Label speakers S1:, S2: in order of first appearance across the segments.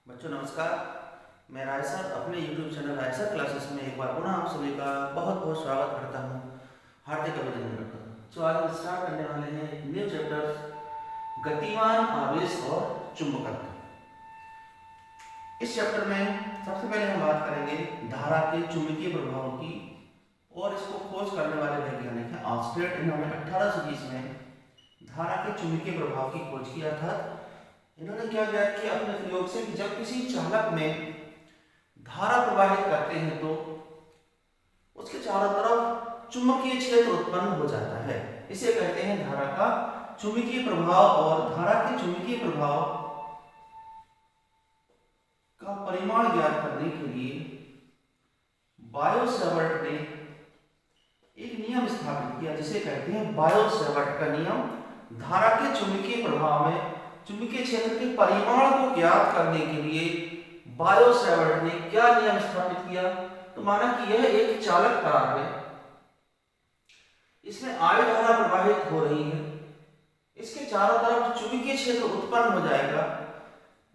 S1: बच्चों नमस्कार। मैं राय सर अपने YouTube चैनल राय सर क्लासेस में एक बार पुनः आप सभी का बहुत बहुत स्वागत करता हूँ, हार्दिक अभिनंदन करता हूँ। तो आज हम स्टार्ट करने वाले हैं न्यू चैप्टर गतिमान आवेश और चुंबकत्व। इस चैप्टर में सबसे पहले हम बात करेंगे धारा के चुंबकीय प्रभाव की, और इसको खोज करने वाले वैज्ञानिक हैं ऑस्टेट। इन्होंने 1820 में धारा के चुंबकीय प्रभाव की खोज किया था। इन्होंने क्या ज्ञात किया अपने प्रयोग से कि जब किसी चालक में धारा प्रवाहित करते हैं तो उसके चारों तरफ चुंबकीय क्षेत्र उत्पन्न हो जाता है। इसे कहते हैं धारा का चुंबकीय प्रभाव। और धारा के चुंबकीय प्रभाव का परिमाण ज्ञात करने के लिए बायो-सैवर्ट ने एक नियम स्थापित किया जिसे कहते हैं बायो-सैवर्ट का नियम। धारा के चुंबकीय प्रभाव में चुंबकीय क्षेत्र के परिमाण को ज्ञात करने के लिए बायो-सैवर्ट ने क्या नियम स्थापित किया? तो माना कि यह एक चालक तार है, इसमें I धारा प्रवाहित हो रही है, इसके चारों तरफ चुंबकीय क्षेत्र उत्पन्न हो जाएगा।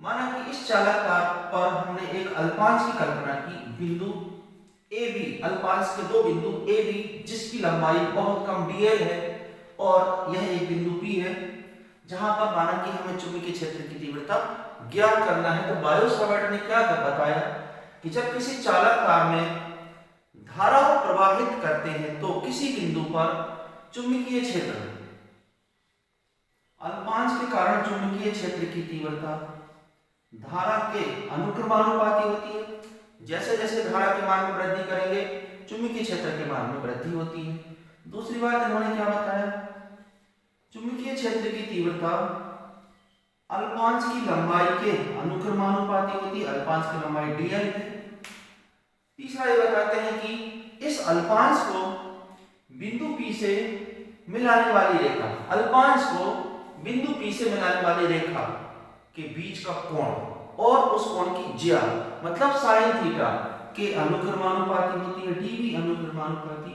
S1: माना कि इस चालक तार पर हमने एक अल्पांश की कल्पना की, बिंदु AB, अल्पांश के दो बिंदु AB जिसकी लंबाई बहुत कम dl है, और यह एक बिंदु P है जहां पर माना कि हमें चुंबकीय क्षेत्र की तीव्रता ज्ञात करना है। तो बायो-सैवर्ट ने क्या बताया कि जब किसी चालक तार में धारा प्रवाहित करते हैं तो किसी बिंदु पर चुंबकीय क्षेत्र अल्पांश के कारण चुंबकीय क्षेत्र की तीव्रता धारा के अनुक्रमानुपाती होती है। जैसे जैसे धारा के मान में वृद्धि करेंगे चुंबकीय क्षेत्र के मान में वृद्धि होती है। दूसरी बात इन्होंने क्या बताया, चुंबकीय क्षेत्र की तीव्रता अल्पांश की लंबाई के अनुक्रमानुपाती होती है, अल्पांश की लंबाई dl है। तीसरा ये बताते हैं कि इस अल्पांश को बिंदु P से मिलाने वाली रेखा, अल्पांश को बिंदु P से मिलाने वाली रेखा के बीच का कोण और उस कोण की ज्या मतलब sin थीटा के अनुक्रमानुपाती होती है, dv अनुक्रमानुपाती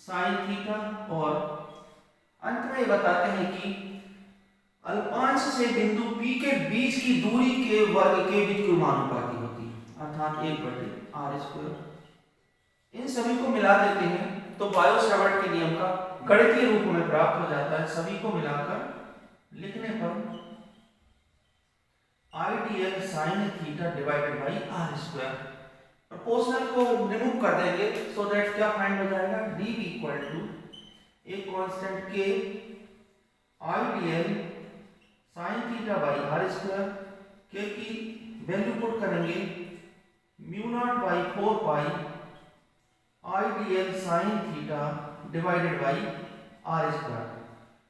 S1: sin थीटा। और अंत में बताते हैं कि अल्पांश से बिंदु P के बीच की दूरी के वर्ग के व्युत्क्रमानुपाती होती है, अर्थात 1/r²। इन सभी को मिला देते हैं तो बायो-सैवर्ट के नियम का गणितीय रूप में प्राप्त हो जाता है। सभी को मिलाकर लिखने पर IDL sin theta divided by r²। Proportional को रिमूव कर देंगे सो दैट क्या फाइंड हो जाएगा, dv इक्वल टू एक constant k IDL sin theta by r²। k की वैल्यू पुट करेंगे μ0/4 पाई IDL sin theta divided by r²।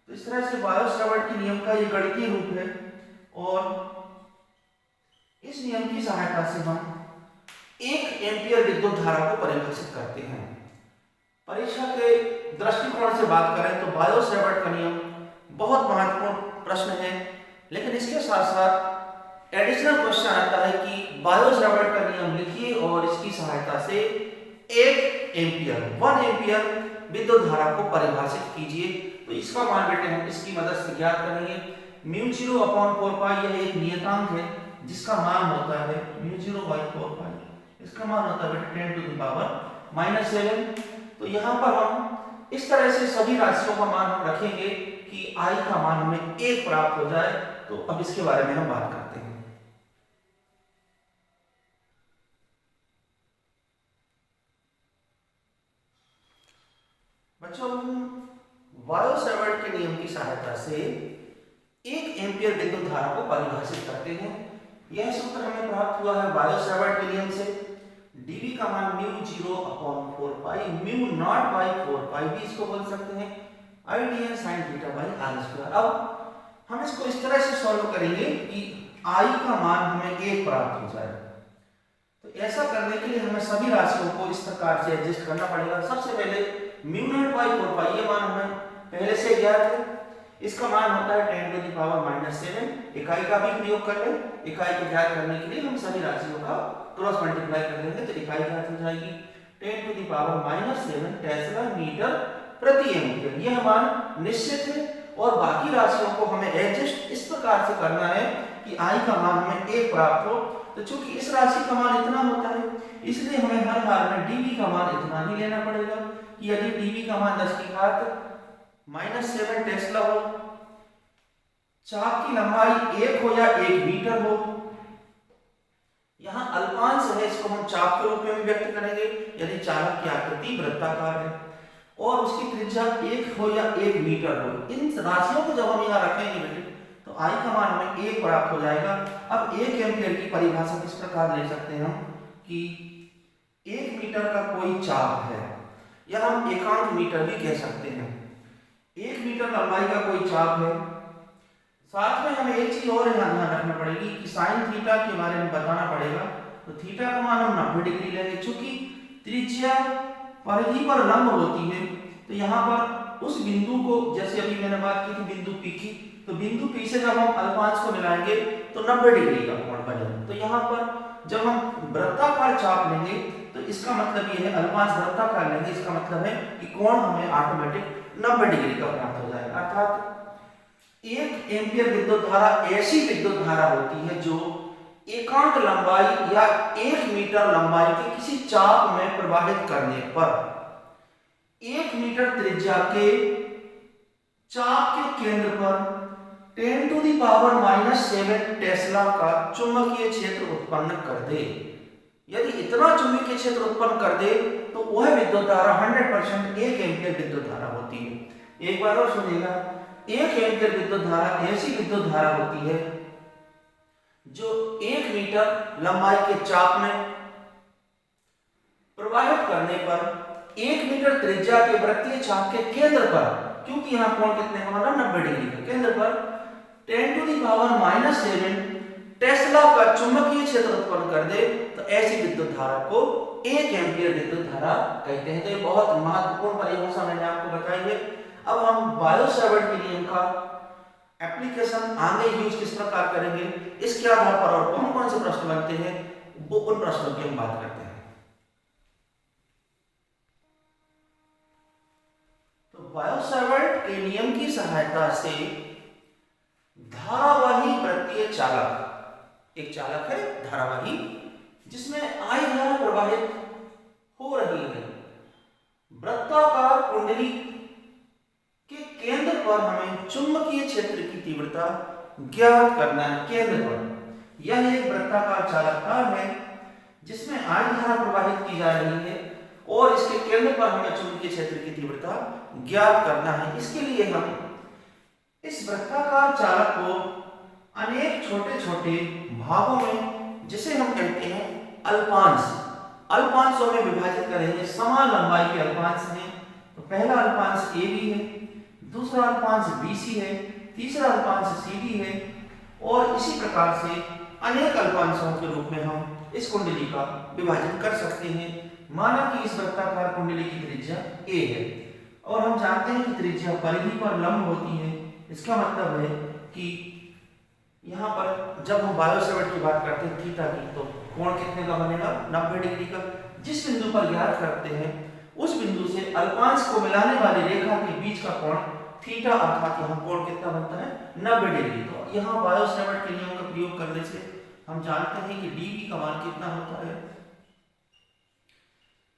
S1: तो इस तरह से बायो-सैवर्ट के नियम का ये गणितीय रूप है, और इस नियम की सहायता से हम 1 एम्पीयर विद्युत धारा को परिभाषित करते हैं। परीक्षा के दृष्टिकोण से बात करें तो बायो-सैवर्ट का नियम बहुत महत्वपूर्ण प्रश्न है, लेकिन इसके साथ साथ एडिशनल क्वेश्चन आता है कि बायो-सैवर्ट का नियम लिखिए और इसकी सहायता से 1 एम्पीयर विद्युत धारा को परिभाषित कीजिए। तो इसका मान बेटे हम इसकी मदद से ज्ञात करेंगे। μ0/4 पाई यह एक नियतांक है जिसका मान होता है μ0/4 पाई, इसका मान होता है बेटे 10⁻⁻⁷। तो यहाँ पर हम इस तरह से सभी राशियों का मान हम रखेंगे कि I का मान हमें 1 प्राप्त हो जाए। तो अब इसके बारे में हम बात करते हैं। बच्चों बायो-सैवर्ट के नियम की सहायता से 1 एम्पीयर विद्युत धारा को परिभाषित करते हैं। यह सूत्र हमें प्राप्त हुआ है बायो-सैवर्ट के नियम से। dv का मान μ0/4 पाई μ0/4 पाई भी इसको बोल सकते हैं IDL sin theta by r²। अब हम इसको इस तरह से सॉल्व करेंगे कि I का मान हमें 1 प्राप्त हो जाए। तो ऐसा करने के लिए हमें सभी राशियों को इस प्रकार से एडजस्ट करना पड़ेगा। सबसे पहले μ0/4 पाई ये मान हमें पहले से ज्ञात है, इसका मान होता है 10⁻⁷। इकाई का भी प्रयोग कर लें। इकाई को ज्ञात करने के लिए हम सभी राशियों का क्रॉस मल्टीप्लाई कर लेंगे तो इकाई ज्ञात हो जाएगी 10⁻⁷ टेस्ला मीटर प्रति एम्पीयर। यह मान निश्चित है और बाकी राशियों को हमें एडजस्ट इस प्रकार से करना है कि आई का मान हमें 1 प्राप्त हो। तो चूंकि इस राशि का मान इतना होता है, इसलिए हमें हर हाल में dv का मान इतना ही लेना पड़ेगा कि यदि dv का मान 10 की घात -7 टेस्ला हो, चाप की लंबाई 1 हो या 1 मीटर हो, यहाँ अल्पांश है, इसको हम चाप के रूप में भी व्यक्त करेंगे यदि चालक की आकृति वृत्ताकार है, और उसकी त्रिज्या 1 हो या 1 मीटर हो। इन राशियों को जब हम यहाँ रखेंगे बेटे तो आई का मान हमें 1 प्राप्त हो जाएगा। अब 1 एम्पियर की परिभाषा किस प्रकार ले सकते हैं हम कि 1 मीटर का कोई चाप है, या हम एकांक मीटर भी कह सकते हैं। 1 मीटर लंबाई का कोई चाप है। साथ में हमें एक चीज और ध्यान रखना पड़ेगी कि साइन थीटा के बारे में बताना पड़ेगा। तो थीटा का मान हम 90 डिग्री लेंगे, चूंकि त्रिज्या परिधि पर लंब होती है। तो यहाँ पर उस बिंदु को, जैसे अभी मैंने बात की थी बिंदु P की, तो बिंदु P से जब हम अल्पांश को मिलाएंगे तो 90 डिग्री का कोण बनेगा। तो यहाँ पर जब हम वृत्ताकार चाप लेंगे तो इसका मतलब ये है, अल्पांश वृत्ताकार लेंगे, इसका मतलब है कि कोण हमें ऑटोमेटिक 90 डिग्री का प्राप्त हो जाएगा। अर्थात 1 एम्पियर विद्युत धारा ऐसी विद्युत धारा होती है जो एकांक लंबाई या 1 मीटर लंबाई के किसी चाप में प्रवाहित करने पर 1 मीटर त्रिज्या के चाप के केंद्र पर 10⁻⁻7 टेस्ला का चुंबकीय क्षेत्र उत्पन्न कर दे। यदि इतना चुंबकीय क्षेत्र उत्पन्न कर दे तो वह विद्युत धारा 100% 1 एम्पियर विद्युत धारा होती है। एक बार और सुनिएगा, 1 एम्पियर विद्युत धारा ऐसी विद्युत धारा होती है जो 1 मीटर लंबाई के चाप में प्रवाहित करने पर 1 मीटर त्रिज्या के वृत्तीय चाप के केंद्र पर, क्योंकि यहाँ कोण कितने का माना 90 डिग्री का, केंद्र पर 10⁻⁻7 टेस्ला का चुंबकीय क्षेत्र उत्पन्न कर दे। तो ऐसी विद्युत धारा को 1 एम्पियर विद्युत धारा कहते हैं। तो ये बहुत महत्वपूर्ण परिभाषा मैंने आपको बताई है। अब हम बायो-सावर्ट के नियम का एप्लीकेशन आगे यूज किस प्रकार करेंगे, इसके आधार पर और कौन कौन से प्रश्न बनते हैं, वो उन प्रश्नों की हम बात करते हैं। तो बायो-सावर्ट के नियम की सहायता से धारावाही वृत्तीय चालक, एक चालक है धारावाही जिसमें आई धारा प्रवाहित हो रही है, वृत्ताकार कुंडली के केंद्र पर हमें चुंबकीय क्षेत्र की तीव्रता ज्ञात करना है। केंद्र पर यह एक वृत्ताकार चालकता है जिसमें आई धारा प्रवाहित की जा रही है और इसके केंद्र पर हमें चुंबकीय क्षेत्र की तीव्रता ज्ञात करना है। इसके लिए हम इस वृत्ताकार चालक को अनेक छोटे छोटे भागों में, जिसे हम कहते हैं अल्पांशों में विभाजित करेंगे। समान लंबाई के अल्पांश हैं। तो पहला अल्पांश AB है, दूसरा अल्पांश BC है, तीसरा अल्पांश CD है, और इसी प्रकार से अनेक अल्पांशों के रूप में हम इस कुंडली का विभाजन कर सकते हैं। माना कि इस वृत्ताकार कुंडली की त्रिज्या A है और हम जानते हैं कि त्रिज्या परिधि पर लंब होती है। इसका मतलब है कि यहाँ पर जब हम बायो-सावर्ट की बात करते हैं थीटा की, तो कोण कितने का बनेगा, 90 डिग्री का। जिस बिंदु पर ज्ञात करते हैं उस बिंदु से अल्पांश को मिलाने वाली रेखा के बीच का कोण थीटा, अर्थात यहाँ कोण कितना बनता है, 90 डिग्री। तो यहाँ बायो-सावर्ट के नियम का प्रयोग करने से हम जानते हैं कि dv का मान कितना होता है,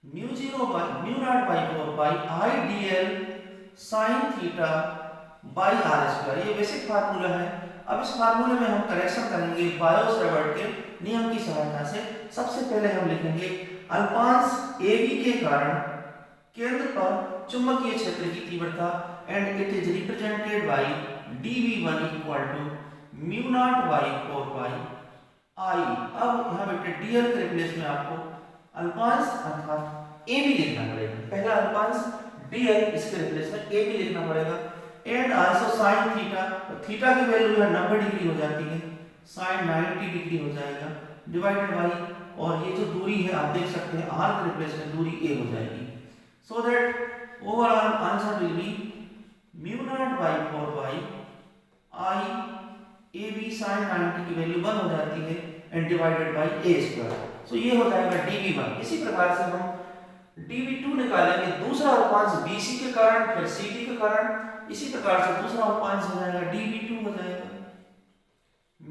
S1: μ0/4 I dl sin theta by r²। ये बेसिक फार्मूला है। अब इस फार्मूले में हम करेक्शन करेंगे बायो-सावर्ट के नियम की सहायता से। सबसे पहले हम लिखेंगे अल्पांश AB के कारण केंद्र पर चुंबकीय क्षेत्र की तीव्रता and it is represented by dv1 = μ0/4 I। अब यहाँ बेटे dl के रिप्लेस में आपको अल्पांश अर्थात AB लिखना पड़ेगा। पहला अल्पांश dl, इसके रिप्लेस में AB लिखना पड़ेगा। एंड आल्सो साइन थीटा, तो थीटा की वैल्यू है 90 डिग्री हो जाती है, साइन 90 डिग्री हो जाएगा, डिवाइडेड बाय, और ये जो दूरी है आप देख सकते हैं r के रिप्लेस में दूरी a हो जाएगी। So that overall answer will be μ0/4 I AB sin 90 की वैल्यू 1 हो जाती है एंड डिवाइडेड बाय a²। सो ये हो जाएगा dv1। इसी प्रकार से हम dv2 निकालेंगे, दूसरा अल्पांश BC के कारण, फिर CD के कारण। इसी प्रकार से दूसरा अल्पांश हो जाएगा dv2 हो जाएगा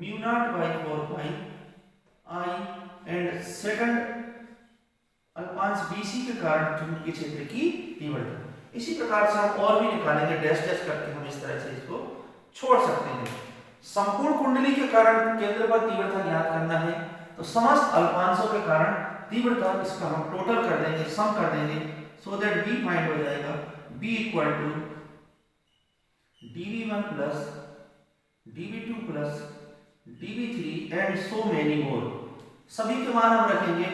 S1: mu not by 4 pi I and second अल्पांश BC के कारण चुंबकीय क्षेत्र की तीव्रता। इसी प्रकार से हम और भी निकालेंगे, डैश डैश करके हम इस तरह से इसको छोड़ सकते हैं। संपूर्ण कुंडली के कारण केंद्र पर तीव्रता ज्ञात करना है, तो समस्त अल्पांशों के कारण तीव्रता इसका हम टोटल कर देंगे, सम कर देंगे, सो दैट B फाइंड हो जाएगा B equal to dV1 plus dV2 plus dV3 and so many more. सभी के मान हम रखेंगे।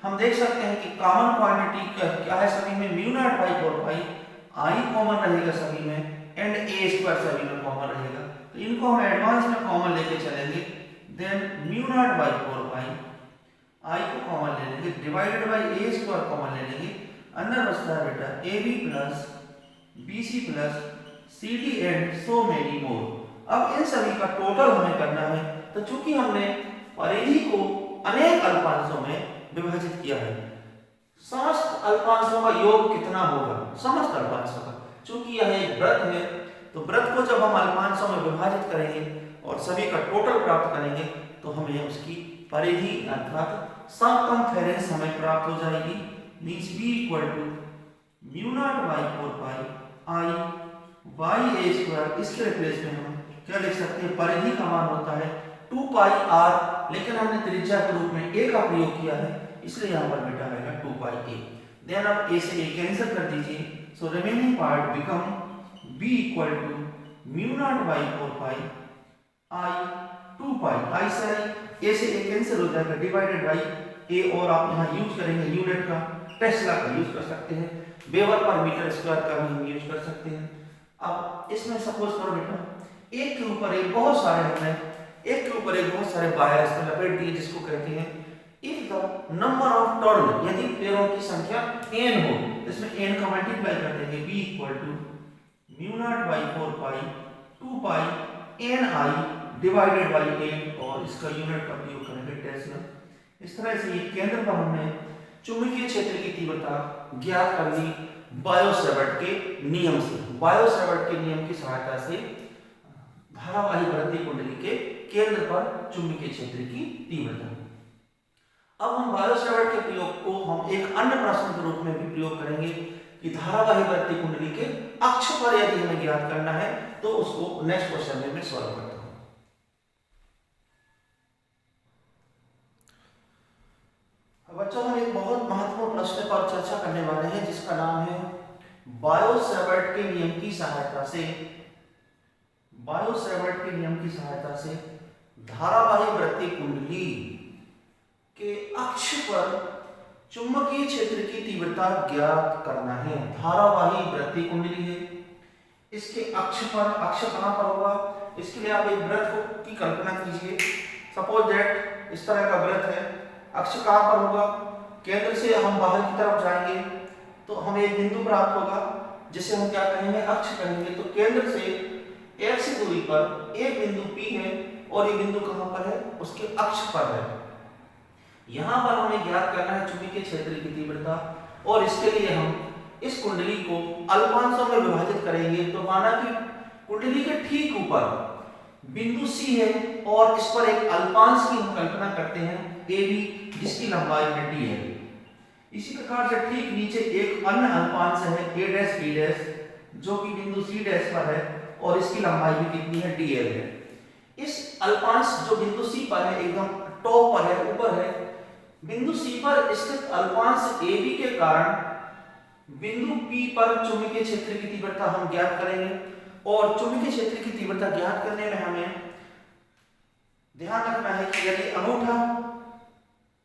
S1: हम देख सकते हैं कि कॉमन क्वांटिटी क्या है सभी में, mu naught by 4 pi I common रहेगा सभी में एंड ए स्क्वायर सभी में कॉमन रहेगा। तो इनको हम एडवांस में कॉमन लेके चलेंगे। Then mu naught by 4 pi आई को कॉमन ले लेंगे, divided by a square common ले लेंगे, अंदर बचता है बेटा AB plus BC plus CD and so many मोर। अब इन सभी का टोटल हमें करना है, तो चूंकि हमने परिधि को अनेक अल्पांशों में विभाजित किया है, समस्त अल्पांशों का योग कितना होगा, समस्त अल्पांशों का, चूंकि यह एक वृत्त है तो वृत्त को जब हम अल्पांशों में विभाजित करेंगे और सभी का टोटल प्राप्त करेंगे तो हमें उसकी परिधि अर्थात सरकमफेरेंस हमें प्राप्त हो जाएगी। Means B equal to mu not by 4 pi I by a square. इसके रिप्लेस में हम क्या लिख सकते हैं, परिधि का मान होता है 2 पाई r, लेकिन हमने त्रिज्या के रूप में a का प्रयोग किया है इसलिए यहाँ पर बेटा आएगा 2 पाई a। देन अब a से a कैंसिल कर दीजिए, so remaining part become b equal to mu not by 4 pi I 2 pi, i से a से a कैंसिल हो जाएगा, डिवाइडेड बाई a, और आप यहाँ यूज करेंगे यूनिट का, टेस्ला का यूज कर सकते हैं, वेबर पर मीटर स्क्वायर का भी हम यूज कर सकते हैं। अब इसमें सपोज करो बेटा एक के ऊपर एक बहुत सारे हमने एक के ऊपर एक बहुत सारे वायर इस पर लपेट दिए, जिसको कहते हैं if the number of turn, यदि पेड़ों की संख्या n हो, इसमें n का मल्टीप्लाई कर देंगे, b equal to mu not by 4 pi 2 pi n i divided by 8, और इसका यूनिट का प्रयोग करेंगे टेस्ला। इस तरह से ये केंद्र पर हमने चुंबकीय क्षेत्र की तीव्रता ज्ञात कर ली बायो-सैवर्ट के नियम से। बायो-सैवर्ट के नियम की सहायता से धारावाही वृत्तीय कुंडली के केंद्र पर चुंबकीय क्षेत्र की तीव्रता। अब हम बायो-सैवर्ट के प्रयोग को हम एक अन्य प्रश्न के रूप में भी प्रयोग करेंगे कि धारावाही वृत्तीय कुंडली के अक्ष पर यदि हमें ज्ञात करना है तो उसको नेक्स्ट क्वेश्चन में मैं सॉल्व करता हूं। बच्चों हम एक बहुत महत्वपूर्ण प्रश्न पर चर्चा करने वाले हैं जिसका नाम है बायो-सैवर्ट के नियम की सहायता से, बायो-सैवर्ट के नियम की सहायता से धारावाही वृत्तीय कुंडली के अक्ष पर चुंबकीय क्षेत्र की तीव्रता ज्ञात करना है। धारावाही वृत्तीय कुंडली है, इसके अक्ष पर, अक्ष कहां पर होगा, इसके लिए आप एक वृत्त की कल्पना कीजिए। सपोज दैट इस तरह का वृत्त है, अक्ष कहां पर होगा, केंद्र से हम बाहर की तरफ जाएंगे तो हमें एक बिंदु प्राप्त होगा जिसे हम क्या कहेंगे, अक्ष कहेंगे। तो केंद्र से x दूरी पर एक बिंदु P है और ये बिंदु कहां पर है, उसके अक्ष पर है। यहां पर हमें ज्ञात करना है चुंबकीय क्षेत्र की तीव्रता, और इसके लिए हम इस कुंडली को अल्पांशों में विभाजित करेंगे। तो माना कि कुंडली के ठीक ऊपर बिंदु C है और इस पर एक अल्पांश की हम कल्पना करते हैं AB, जिसकी लंबाई है d है। इसी प्रकार से ठीक नीचे एक अन्य अल्पांश है A' B' जो कि बिंदु C' पर है और इसकी लंबाई भी कितनी है, dl है। इस अल्पांश जो बिंदु C पर है, एकदम टॉप पर है, ऊपर है, बिंदु C पर स्थित अल्पांश AB के कारण बिंदु P पर चुंबकीय क्षेत्र की तीव्रता हम ज्ञात करेंगे। और चुंबकीय क्षेत्र की तीव्रता ज्ञात करने में हमें ध्यान रखना है कि यदि अंगूठा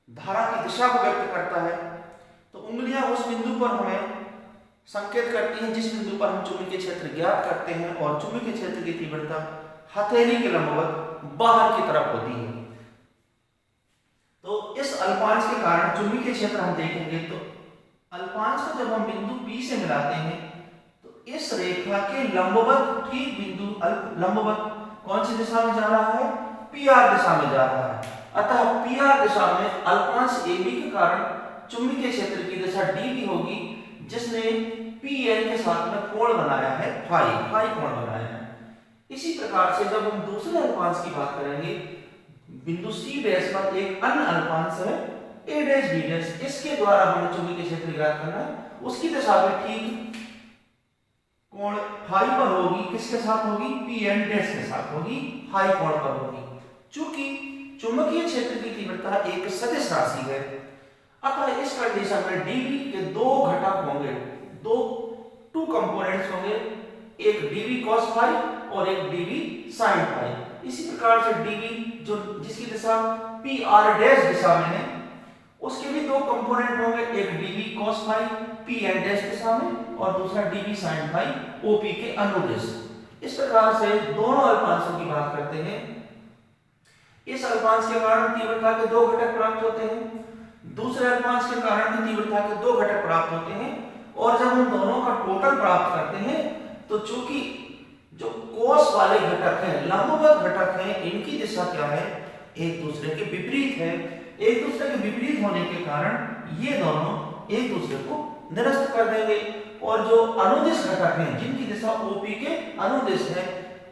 S1: धारा की दिशा को व्यक्त करता है तो उंगलियां उस बिंदु पर हमें संकेत करती हैं जिस बिंदु पर हम चुंबकीय क्षेत्र ज्ञात करते हैं, और चुंबकीय क्षेत्र की तीव्रता हथेली के लंबवत बाहर की तरफ होती है। तो इस अल्पांश के कारण चुंबकीय क्षेत्र हम देखेंगे तो अल्पांश को जब हम बिंदु P से मिलाते हैं तो इस रेखा के लंबवत ठीक बिंदु लंबवत कौन सी दिशा में जा रहा है, PR दिशा में जा रहा है। अतः PR दिशा में अल्पांश AB के कारण चुंबकीय क्षेत्र की दिशा D की होगी, जिसने PN के साथ में कोण बनाया है, फाई कोण बनाया है। इसी प्रकार से जब हम दूसरे अल्पांश की बात करेंगे बिंदु सी डैश पर एक अन्य अल्पांश है ए डैश बी डैश, इसके द्वारा हमें चुंबकीय क्षेत्र ज्ञात करना है। उसकी दिशा भी ठीक कोण फाई पर होगी, किसके साथ होगी, पी एन डैश के साथ होगी, फाई कोण पर होगी। चूंकि चुंबकीय क्षेत्र की तीव्रता एक सदिश राशि है, अतः इस कंडीशन में dv के दो घटक होंगे, टू कंपोनेंट्स होंगे, एक dv cos फाई और एक dv sin फाई। इसी प्रकार से dv जो जिसकी दिशा p r डैश दिशा में है, उसके भी दो कंपोनेंट होंगे, एक dv cos phi p n dash दिशा में और दूसरा dv sin फाई op के अनुदिश। इस प्रकार से दोनों अल्पांशों की बात करते हैं। इस अल्पांश के कारण तीव्रता के दो घटक प्राप्त होते हैं, दूसरे अल्पांश के कारण भी तीव्रता के दो घटक प्राप्त होते हैं, और जब हम दोनों का टोटल प्राप्त करते हैं तो चूंकि जो कोस वाले घटक हैं, लंबवत घटक हैं, इनकी दिशा क्या है, एक दूसरे के विपरीत है। एक दूसरे के विपरीत होने के कारण ये दोनों एक दूसरे को निरस्त कर देंगे, और जो अनुदिश घटक हैं जिनकी दिशा ओपी के अनुदिश है,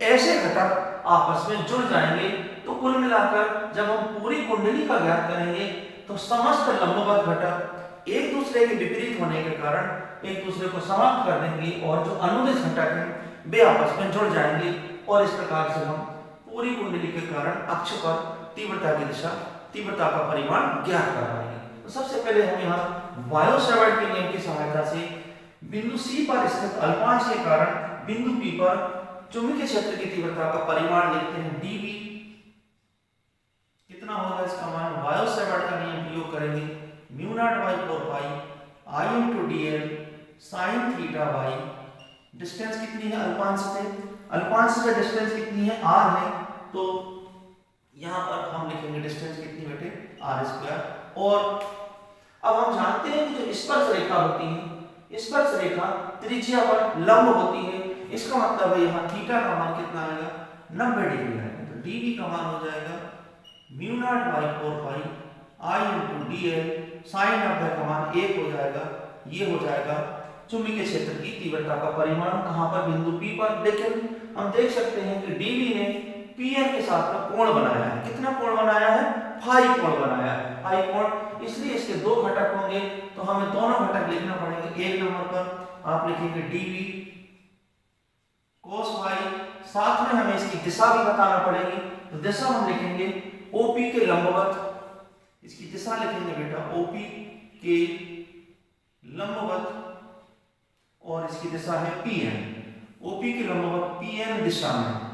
S1: ऐसे घटक आपस में जुड़ जाएंगे। तो कुल मिलाकर जब हम पूरी कुंडली का ज्ञात करेंगे तो समस्त लंबवत घटक एक दूसरे के विपरीत होने के कारण एक दूसरे को समाप्त कर देंगे, और जो अनुदिश घटक हैं वे आपस में जुड़ जाएंगे, और इस प्रकार से हम पूरी कुंडली के कारण अक्ष पर तीव्रता की दिशा, तीव्रता का परिमाण ज्ञात कर पाएंगे। तो सबसे पहले हम यहाँ वायो-सैवर्ट के नियम की सहायता से बिंदु सी पर स्थित अल्पांश के कारण बिंदु पी पर चुंबकीय क्षेत्र की तीव्रता का परिमाण लिखते हैं dv। कितना होगा इसका मान, वायो-सैवर्ट का नियम प्रयोग करेंगे, mu naught by 4 pi I into dl sin theta by, distance कितनी है अल्पांश से, अल्पांश से डिस्टेंस कितनी है, r है, तो यहाँ पर हम लिखेंगे डिस्टेंस कितनी बेटे, r स्क्वायर। और अब हम जानते हैं कि जो स्पर्श रेखा होती है, स्पर्श रेखा त्रिज्या पर लंब होती है, इसका मतलब है यहाँ थीटा का मान कितना आएगा, 90 डिग्री आएगा। तो dv का मान हो जाएगा mu not by 4 pi I into dl sine 90 का मान 1 हो जाएगा। ये हो जाएगा चुंबकीय क्षेत्र की तीव्रता का परिमाण, कहाँ पर, बिंदु P पर। लेकिन हम देख सकते हैं कि dv ने Pn के साथ में कोण बनाया है, कितना कोण बनाया है, फाई कोण बनाया है, फाई कोण, इसलिए इसके दो घटक होंगे, तो हमें दोनों घटक लिखना पड़ेंगे। एक नंबर पर आप लिखेंगे dv cos फाई, साथ में हमें इसकी दिशा भी बताना पड़ेगी, तो दिशा हम लिखेंगे OP के लंबवत, इसकी दिशा लिखेंगे बेटा OP के लंबवत, और इसकी दिशा है PN, OP के लंबवत PN दिशा में।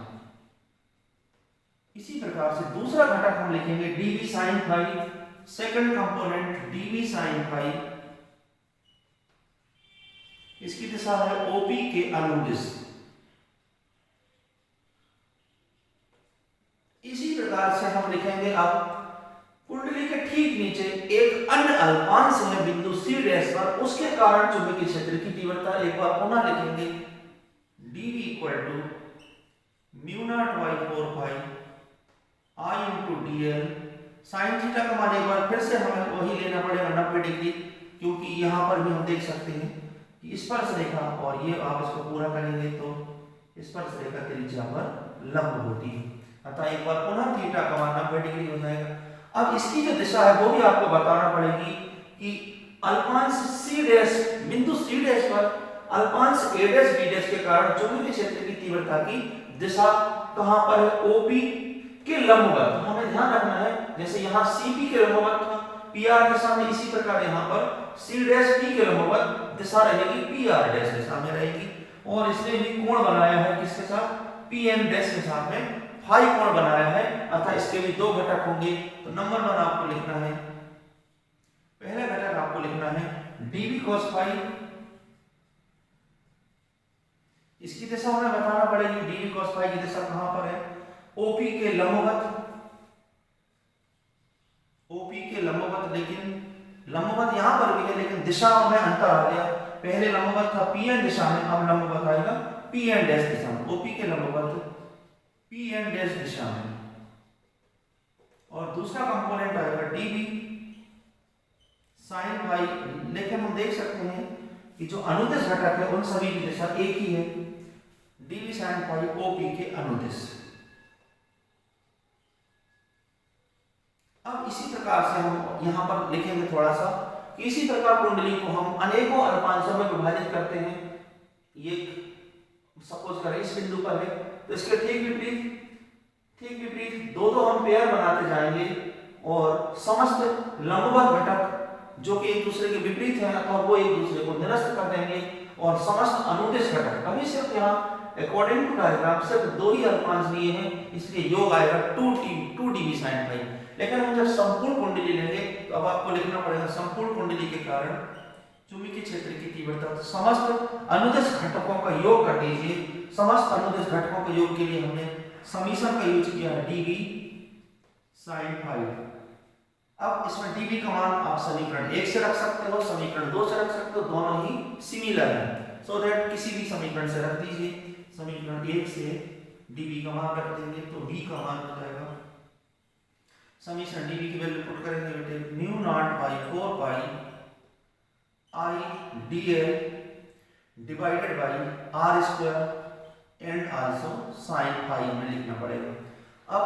S1: इसी प्रकार से दूसरा घटक हम लिखेंगे dv sin phi, second component dv sin phi, इसकी दिशा है OP के अनुदिश। इसी प्रकार से हम लिखेंगे अब कुंडली के ठीक नीचे एक अन्य अल्पांश है बिंदु सी डैश पर, उसके कारण चुंबकीय क्षेत्र की तीव्रता एक बार पुनः लिखेंगे dv equal to mu not by 4 pi I into dl sine theta का मान एक बार फिर से हमें वही लेना पड़ेगा 90 डिग्री, क्योंकि यहाँ पर भी हम देख सकते हैं कि स्पर्श रेखा, और ये आप इसको पूरा करेंगे तो स्पर्श रेखा त्रिज्या पर लंब होती है, अतः एक बार पुनः थीटा का मान 90 डिग्री हो जाएगा। अब इसकी जो दिशा है वो भी आपको बताना पड़ेगी कि अल्पांश सी डैश, बिंदु सी डैश पर अल्पांश ए डैश बी डैश के कारण चुंबकीय क्षेत्र की तीव्रता की दिशा कहां पर है, ओपी के लंबवत। हमें ध्यान रखना है, जैसे यहाँ सीपी के लंबवत था पीआर दिशा में, इसी प्रकार यहाँ पर सी डैश पी के लंबवत दिशा रहेगी पीआर डैश दिशा में रहेगी, और इसने भी कोण बनाया है किसके साथ, पीएन डैश के साथ में फाई कोण बनाया है, अतः इसके भी दो घटक होंगे। तो नंबर 1 आपको लिखना है, पहला घटक आपको लिखना है dv cos फाई, इसकी दिशा हमें बताना पड़ेगी, dv cos फाई की दिशा कहां पर है, OP के लंबवत, OP के लंबवत, लेकिन लंबवत यहां पर भी है लेकिन दिशा में अंतर आ गया, पहले लंबवत था PN दिशा में, अब लंबवत आएगा PN डैश दिशा में, OP के लंबवत PN डैश दिशा में, और दूसरा कंपोनेंट आएगा dv sin फाई। लेकिन हम देख सकते हैं कि जो अनुदिश घटक है उन सभी की दिशा एक ही है, dv sin फाई OP के अनुदिश। अब इसी प्रकार से हम यहाँ पर लिखेंगे थोड़ा सा कि इसी प्रकार कुंडली को हम अनेकों अल्पांशों में विभाजित करते हैं। ये सपोज करें इस बिंदु पर है, तो इसके ठीक विपरीत दो दो हम पेयर बनाते जाएंगे और समस्त लंबवत घटक जो कि एक दूसरे के विपरीत है अथवा वो एक दूसरे को निरस्त कर देंगे और समस्त अनुदिश घटक, अभी सिर्फ यहाँ अकॉर्डिंग टू डायग्राम सिर्फ दो ही अल्पांश लिए हैं, इसलिए योग आएगा 2dv sin फाई। लेकिन हम जब संपूर्ण कुंडली लेंगे तो अब आपको लिखना पड़ेगा संपूर्ण कुंडली के कारण चुंबकीय क्षेत्र की तीव्रता, तो समस्त अनुदिश घटकों का योग कर दीजिए। समस्त अनुदिश घटकों के योग के लिए हमने समीशन का यूज किया है dv sin फाई। अब इसमें dv का मान आप समीकरण 1 से रख सकते हो, समीकरण 2 से रख सकते हो, दोनों ही सिमिलर है, सो दैट किसी भी समीकरण से रख दीजिए। समीकरण 1 से dv का मान रख देंगे तो v का मान हो जाएगा, समीकरण dv की वैल्यू पुट करेंगे बेटे mu not by 4 pi I dl divided by r square and also sin phi में लिखना पड़ेगा। अब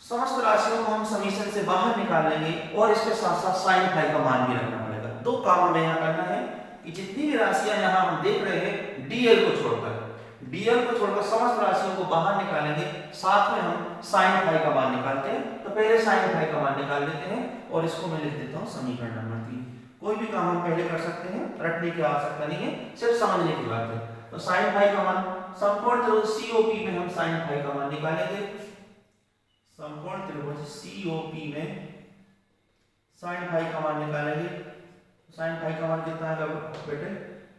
S1: समस्त राशियों को हम समीशन से बाहर निकाल लेंगे और इसके साथ साथ sin फाई का मान भी रखना पड़ेगा। दो काम हमें यहाँ करना है कि जितनी भी राशियां यहाँ हम देख रहे हैं dl को छोड़कर समस्त राशियों को बाहर निकालेंगे, साथ में हम sin फाई का मान निकालते हैं। तो पहले sin फाई का मान निकाल लेते हैं और इसको मैं लिख देता हूँ समीकरण नंबर 3। कोई भी काम हम पहले कर सकते हैं, रटने की आवश्यकता नहीं है, सिर्फ समझने की बात है। तो sin फाई का मान समकोण त्रिभुज COP में हम sin फाई का मान निकालेंगे। समकोण त्रिभुज COP में sin फाई का मान निकालेंगे। sin फाई का मान कितना है बेटे,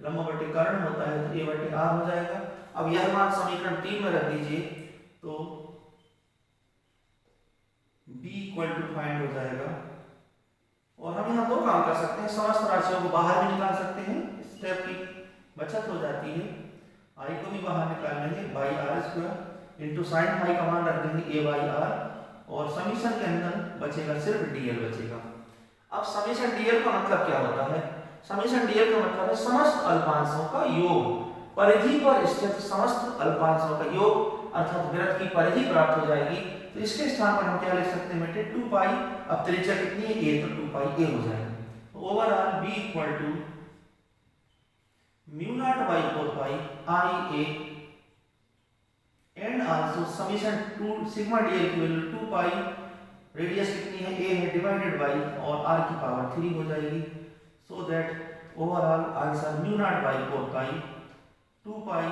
S1: लंब बटे कर्ण होता है तो a बटे r हो जाएगा। अब यह मान समीकरण 3 में रख दीजिए तो b इक्वल टू फाइंड हो जाएगा। और हम यहाँ दो काम कर सकते हैं, समस्त राशियों को बाहर भी निकाल सकते हैं, स्टेप की बचत हो जाती है। i को भी बाहर निकाल लेंगे by r square into sin phi का मान रख देंगे a बाई r और समीशन के अंदर बचेगा सिर्फ dl बचेगा। अब समीशन dl का मतलब क्या होता है? समीशन dl का मतलब है समस्त अल्पांशों का योग, परिधि पर स्थित समस्त अल्पांशों का योग, अर्थात वृत्त की परिधि प्राप्त हो जाएगी। तो इसके स्थान पर हम क्या लिख सकते हैं बेटे 2 पाई, अब त्रिज्या कितनी है a, तो 2 पाई a हो जाएगा। Overall b equal to mu not by 4 pi I a and also summation 2 sigma dl की वैल्यू 2 पाई, रेडियस कितनी है a है डिवाइडेड बाई और r की पावर 3 हो जाएगी। So that overall answer mu not by 4 pi 2 pi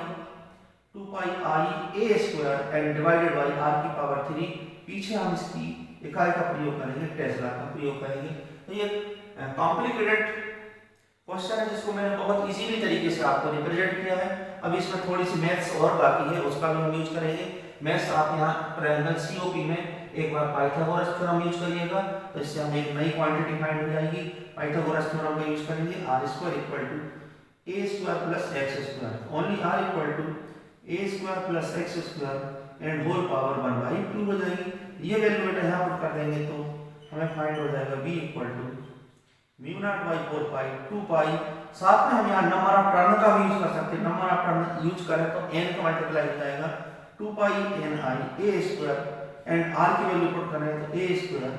S1: I a square and divided by r की power 3। पीछे हम इसकी इकाई का प्रयोग करेंगे, टेस्ला का प्रयोग करेंगे। तो ये कॉम्प्लिकेटेड क्वेश्चन है जिसको मैंने बहुत इजीली तरीके से आपको रिप्रेजेंट किया है। अब इसमें थोड़ी सी मैथ्स और बाकी है, उसका भी हम यूज करेंगे। मैथ्स आप यहाँ ट्रायंगल COP में एक बार पाइथागोरस थ्योरम यूज करिएगा, तो इससे हमें एक नई क्वांटिटी फाइंड हो जाएगी। पाइथागोरस थ्योरम का यूज करेंगे, r square equal to a square plus x square, only r equal to a square plus x square and whole power 1/2 हो जाएगी। ये वैल्यू बेटा यहाँ पर कर देंगे तो हमें फाइंड हो जाएगा b equal to mu not by 4 pi 2 pi. साथ में हम यहाँ नंबर ऑफ टर्न का भी यूज कर सकते हैं, नंबर ऑफ टर्न यूज करें तो n का मल्टीप्लाई हो जाएगा 2 pi n i a square and r की वैल्यू पुट करें तो a square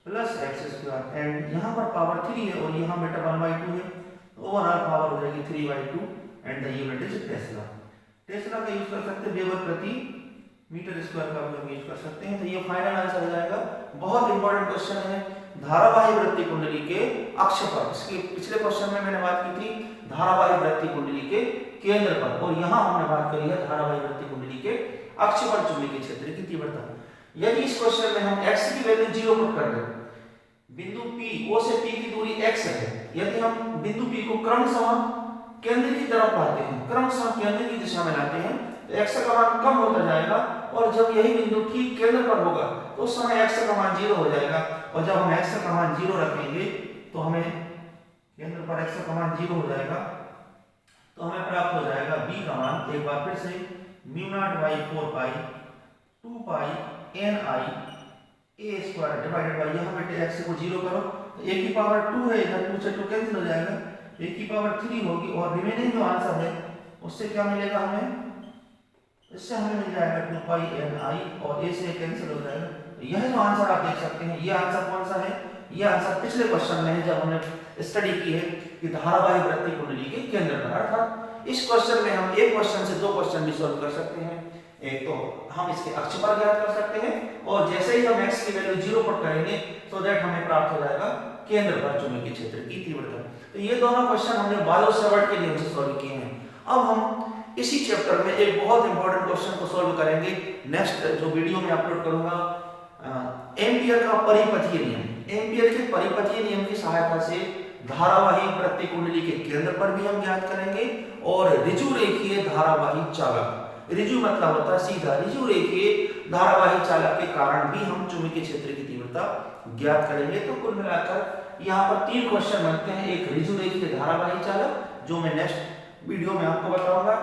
S1: plus x square and यहाँ पर पावर 3 है और यहाँ बेटा 1/2 है, तो ओवरऑल पावर हो जाएगी 3/2 and the unit is Tesla. Tesla का यूज कर सकते हैं, वेबर प्रति मीटर स्क्वायर का भी यूज कर सकते हैं। तो ये फाइनल आंसर हो जाएगा। बहुत इंपॉर्टेंट क्वेश्चन है, धारावाही वृत्ति कुंडली के अक्ष पर। इसके पिछले क्वेश्चन में मैंने बात की थी धारावाही वृत्ति कुंडली के केंद्र पर, और यहाँ हमने बात करी है धारावाही वृत्ति कुंडली के अक्ष पर चुंबकीय क्षेत्र की तीव्रता। यदि इस क्वेश्चन में हम x की वैल्यू 0 पुट कर दें, बिंदु P O से P की दूरी x है, यदि हम बिंदु P को क्रमशः केंद्र की तरफ लाते हैं, क्रमशः केंद्र की दिशा में लाते हैं, तो x का मान कम होता जाएगा और जब यही बिंदु ठीक केंद्र पर होगा तो उस समय x का मान 0 हो जाएगा। और जब हम x का मान 0 रखेंगे तो हमें केंद्र पर x का मान 0 हो जाएगा, तो हमें प्राप्त हो जाएगा b का मान, एक बार फिर से mu naught by 4 pi 2 pi n i a square divided by, यहाँ बेटे x को 0 करो तो a की पावर 2 है, इधर 2 से 2 कैंसिल हो जाएगा, a की पावर 3 होगी और रिमेनिंग जो आंसर है उससे क्या मिलेगा हमें, इससे हमें मिल जाएगा 2 पाई n i और a से कैंसिल हो जाएगा यह जो आंसर आप देख सकते हैं, ये आंसर कौन सा है? ये आंसर पिछले क्वेश्चन में है जब हमने स्टडी की है कि धारावाही वृत्तीय कुंडली के केंद्र पर। अर्थात इस क्वेश्चन में हम एक क्वेश्चन से दो क्वेश्चन भी सॉल्व कर सकते हैं। एक तो हम इसके अक्ष पर ज्ञात कर सकते हैं और जैसे ही हम x की वैल्यू 0 पर करेंगे सो दैट हमें प्राप्त हो जाएगा केंद्र पर चुंबकीय क्षेत्र की तीव्रता। तो ये दोनों क्वेश्चन हमने बायो-सावर्ट के नियम से सॉल्व किए हैं। अब हम इसी चैप्टर में एक बहुत इंपॉर्टेंट क्वेश्चन को सॉल्व करेंगे नेक्स्ट जो वीडियो में अपलोड करूंगा, एम्पियर का परिपथीय नियम। एम्पियर के परिपथीय नियम की सहायता से धारावाही वृत्तीय कुंडली के केंद्र पर भी हम ज्ञात करेंगे और ऋजु रेखीय धारावाही चालक, ऋजु मतलब होता है सीधा, ऋजु रेखीय धारावाही चालक के कारण भी हम चुंबकीय क्षेत्र की तीव्रता ज्ञात करेंगे। तो कुल मिलाकर यहाँ पर 3 क्वेश्चन बनते हैं। एक ऋजु रेखीय धारावाही चालक जो मैं नेक्स्ट वीडियो में आपको बताऊंगा,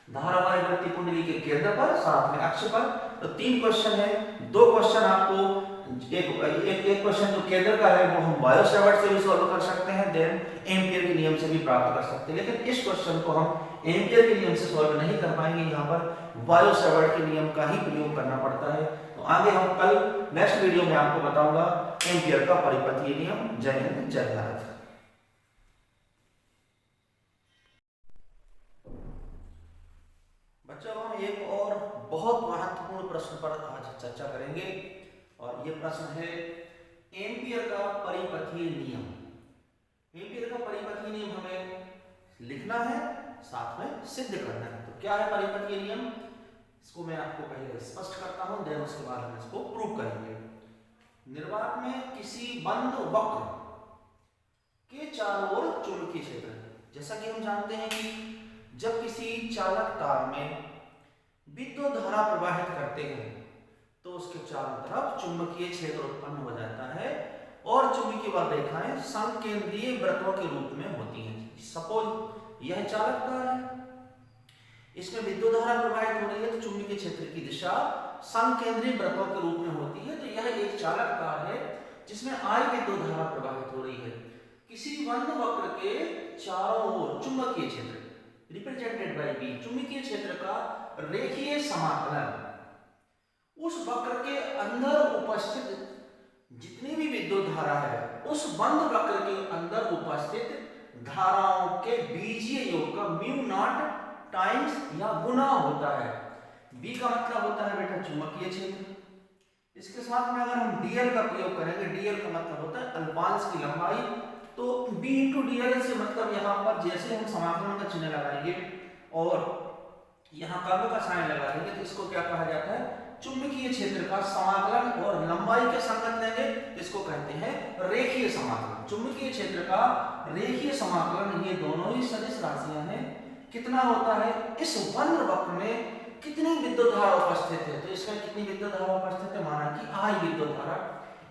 S1: धारावाही वृत्तीय कुंडली के केंद्र पर साथ में अक्ष पर। तो 3 क्वेश्चन है, 2 क्वेश्चन आपको एक क्वेश्चन जो केंद्र का है वो हम बायो-सावर्ट से भी सॉल्व कर सकते हैं, देन एम्पियर के नियम से भी प्राप्त कर सकते हैं। लेकिन इस क्वेश्चन को हम एम्पियर के नियम से सॉल्व नहीं कर पाएंगे, यहाँ पर बायो-सावर्ट के नियम का ही प्रयोग करना पड़ता है। तो आगे हम कल नेक्स्ट वीडियो में आपको बताऊंगा एम्पियर का परिपथीय नियम। जय हिंद, जय भारत। बच्चों हम एक और बहुत महत्वपूर्ण प्रश्न पर आज चर्चा करेंगे और ये प्रश्न है एम्पियर का परिपथीय नियम। एम्पियर का परिपथीय नियम हमें लिखना है, साथ में सिद्ध करना है। तो क्या है परिपथीय नियम, इसको मैं आपको पहले स्पष्ट करता हूं, देन उसके बाद हम इसको प्रूव करेंगे। निर्वात में किसी बंद वक्र के चारों ओर चुंबकीय क्षेत्र, जैसा कि हम जानते हैं कि जब किसी चालक तार में विद्युत धारा प्रवाहित करते हैं तो उसके चारों तरफ चुंबकीय क्षेत्र उत्पन्न हो जाता है और चुंबकीय बल रेखाएं संकेंद्रीय वृत्तों के रूप में होती हैं। सपोज यह चालक तार है, इसमें विद्युत धारा प्रवाहित हो रही है तो चुंबकीय क्षेत्र की दिशा संकेंद्रीय वृत्तों के रूप में होती है। तो यह एक चालक तार है जिसमें I विद्युत धारा प्रवाहित हो रही है। किसी बंद वक्र के चारों ओर चुंबकीय क्षेत्र रिप्रेजेंटेड बाय B, चुंबकीय क्षेत्र का रेखीय समाकलन उस वक्र के अंदर उपस्थित जितनी भी विद्युत धारा है उस बंद वक्र के अंदर उपस्थित धाराओं के बीजीय योग का म्यू नॉट टाइम्स या गुना होता है। B का मतलब होता है बेटा चुंबकीय क्षेत्र, इसके साथ में अगर हम dl का प्रयोग करेंगे, dl का मतलब होता है अल्पांश की लंबाई, तो b इंटू dl से मतलब यहाँ पर जैसे हम समाकलन का चिन्ह लगाएंगे और यहाँ कर्व का साइन लगा देंगे तो इसको क्या कहा जाता है, चुंबकीय क्षेत्र का समाकलन और लंबाई के संगत लेंगे, इसको कहते हैं रेखीय समाकलन। चुंबकीय क्षेत्र का रेखीय समाकलन, ये दोनों ही सदिश राशियां हैं। कितना होता है, इस बंद वक्र में कितनी विद्युत धारा उपस्थित है, तो इसमें कितनी विद्युत धारा उपस्थित है, माना कि I विद्युत धारा,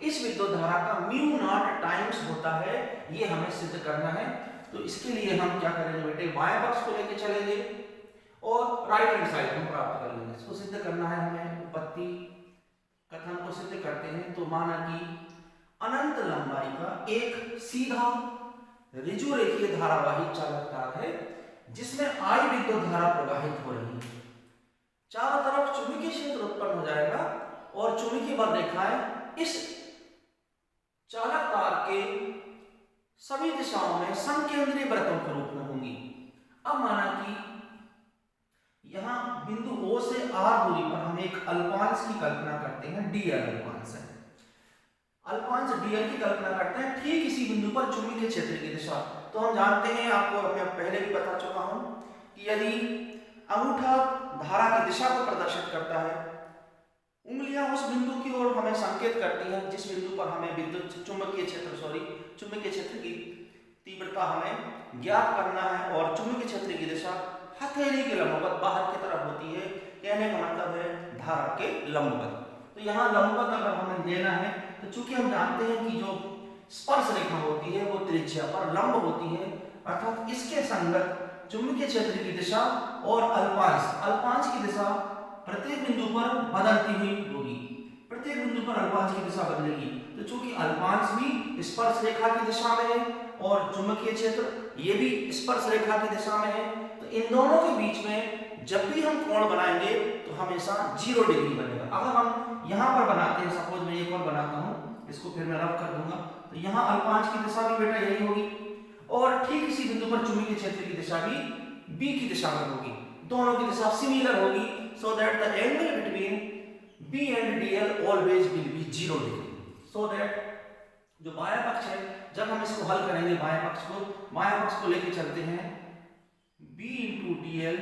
S1: इस विद्युत धारा का म्यू नॉट टाइम्स होता है, ये हमें सिद्ध करना है। तो इसके लिए हम क्या करेंगे बेटे, बाएं पक्ष को लेके चलेंगे और राइट हैंड साइड हम प्राप्त कर लेंगे। इसको सिद्ध करना है हमें, उत्पत्ति कथन को सिद्ध करते हैं। तो माना कि अनंत लंबाई का एक सीधा ऋजु रेखीय धारावाही चालक तार है जिसमें I विद्युत धारा प्रवाहित हो रही है, चारों तरफ चुंबकीय क्षेत्र उत्पन्न हो जाएगा और चुंबकीय बल रेखाएं इस चालक तार के सभी दिशाओं में संकेंद्रीय वृत्तों के रूप में होंगी। अब माना कि यहां बिंदु O से R दूरी पर हम एक अल्पांश की कल्पना करते हैं, dl अल्पांश है, अल्पांश dl की कल्पना करते हैं ठीक इसी बिंदु पर चुंबकीय क्षेत्र की दिशा। तो हम जानते हैं, आपको मैं पहले भी बता चुका हूं कि यदि अंगूठा धारा की दिशा को प्रदर्शित करता है, उंगलियां उस बिंदु की ओर हमें संकेत करती हैं जिस बिंदु पर हमें विद्युत चुंबकीय क्षेत्र की तीव्रता हमें ज्ञात करना है और चुंबकीय क्षेत्र की दिशा हथेली के लंबवत बाहर की तरफ होती है, कहने का मतलब है धारा के लंबवत। तो यहाँ लंबवत अगर हमें लेना है तो चूंकि हम जानते हैं कि जो स्पर्श रेखा होती है वो त्रिज्या पर लंब होती है, अर्थात इसके संगत चुंबकीय क्षेत्र की दिशा और अल्पांश की दिशा प्रत्येक बिंदु पर बदलती हुई होगी, प्रत्येक बिंदु पर अल्पांश की दिशा बदलेगी। तो चूंकि अल्पांश भी स्पर्श रेखा की दिशा में है और चुंबकीय क्षेत्र ये भी स्पर्श रेखा की दिशा में है, तो इन दोनों के बीच में जब भी हम कोण बनाएंगे तो हमेशा 0 डिग्री बनेगा। अगर हम यहाँ पर बनाते हैं, सपोज मैं एक और बनाता हूँ, इसको फिर मैं रफ कर दूंगा। तो यहाँ अल्पांश की दिशा भी बेटा यही होगी और ठीक इसी बिंदु पर चुंबकीय क्षेत्र की दिशा भी बी की दिशा में होगी, दोनों की दिशा सिमिलर होगी, so that the angle between B and DL always will be 0 degree. So that जो बायां पक्ष है, जब हम इसको हल करेंगे बायां पक्ष को लेके चलते हैं, b इंटू डी एल,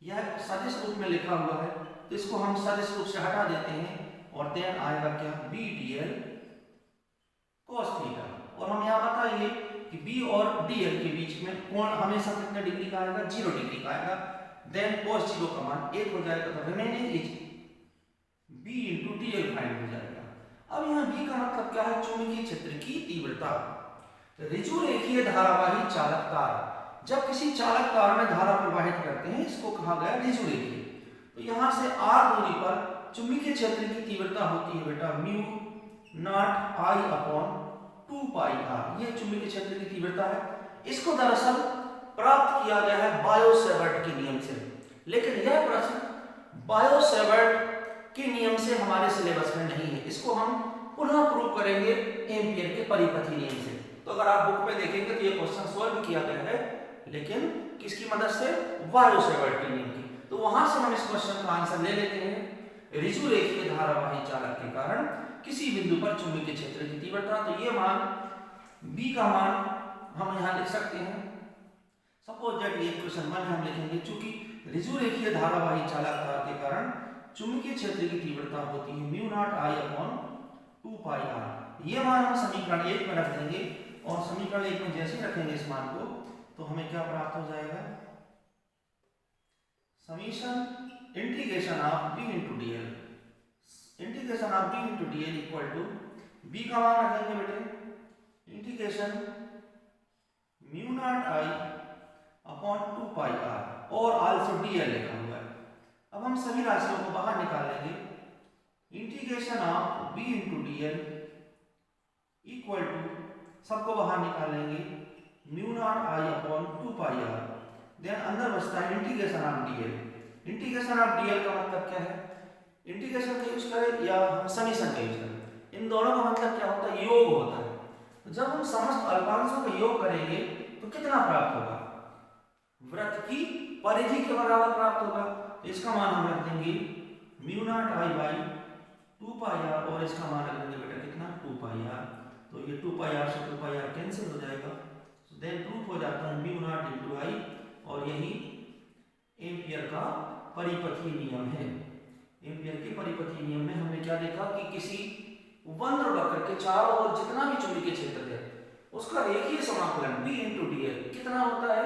S1: यह सदिश रूप में लिखा हुआ है, तो इसको हम सदिश रूप से हटा देते हैं और देन आएगा क्या, B D L cos theta. और हम यहाँ बताइए कि b और dl के बीच में कोण हमेशा कितने डिग्री का आएगा, 0 डिग्री का आएगा। देन cos 0 का मान 1 हो जाएगा, तो remaining is b into dl find हो जाएगा। अब यहाँ b का मतलब क्या है, चुंबकीय क्षेत्र की तीव्रता। ऋजु रेखीय धारावाही चालक तार, जब किसी चालक तार में धारा प्रवाहित करते हैं, इसको कहा गया ऋजु रेखीय। तो यहाँ से r दूरी पर चुंबकीय क्षेत्र की तीव्रता होती है बेटा mu not I upon 2 pi R, ये चुंबकीय क्षेत्र की तीव्रता है। इसको दरअसल प्राप्त किया गया है बायो-सेवर्ट के नियम से, लेकिन यह प्रश्न बायो-सेवर्ट के नियम से हमारे सिलेबस में नहीं है, इसको हम पुनः प्रूव करेंगे एम्पियर के परिपथी नियम से। तो अगर आप बुक में देखेंगे तो ये क्वेश्चन सॉल्व किया गया है, लेकिन किसकी मदद से, बायो-सेवर्ट के नियम की। तो वहां से हम इस क्वेश्चन का आंसर ले लेते हैं, ऋजु रेखीय धारावाही चालक के कारण किसी बिंदु पर चुंबकीय क्षेत्र की तीव्रता। तो ये मान b का मान हम यहाँ लिख सकते हैं, सपोज दैट ये क्वेश्चन 1 हम लिखेंगे, चूंकि ऋजु रेखीय धारावाही चालक तार के कारण चुंबकीय क्षेत्र की तीव्रता होती है mu not I upon 2 pi R. ये मान हम समीकरण 1 में रख देंगे और समीकरण 1 में जैसे ही रखेंगे इस मान को, तो हमें क्या प्राप्त हो जाएगा, summation integration of b into D L, integration of b into D L equal to b का मान रखेंगे बेटे integration mu not I upon 2 pi R और आल्सो dl लिखा हुआ है। अब हम सभी राशियों को बाहर निकाल लेंगे, integration of b into D L equal to, सबको बाहर निकाल लेंगे, mu not I upon 2 pi R, then अंदर बचता है integration of dl। Integration of dl का मतलब क्या है, इंटीग्रेशन का यूज करें या हम समीशन का यूज करें, इन दोनों का मतलब क्या होता है, योग होता है। तो जब हम समस्त अल्पांशों का योग करेंगे तो कितना प्राप्त होगा, वृत्त की परिधि के बराबर प्राप्त होगा। तो इसका मान हम रख देंगे mu not I by 2 pi R और इसका मान रख देंगे बेटा कितना, 2 पाई आर। तो ये 2 पाई आर से 2 पाई आर कैंसिल हो जाएगा, सो देन प्रूफ हो जाता है म्यू नॉट इनटू आई, और यही एम्पियर का परिपथी नियम है। एम्पियर के परिपथी नियम में हमने क्या देखा कि किसी वक्र वक्र के चारों ओर जितना भी चुंबकीय क्षेत्र है उसका रेखीय समाकलन b इंटू डी एल कितना होता है,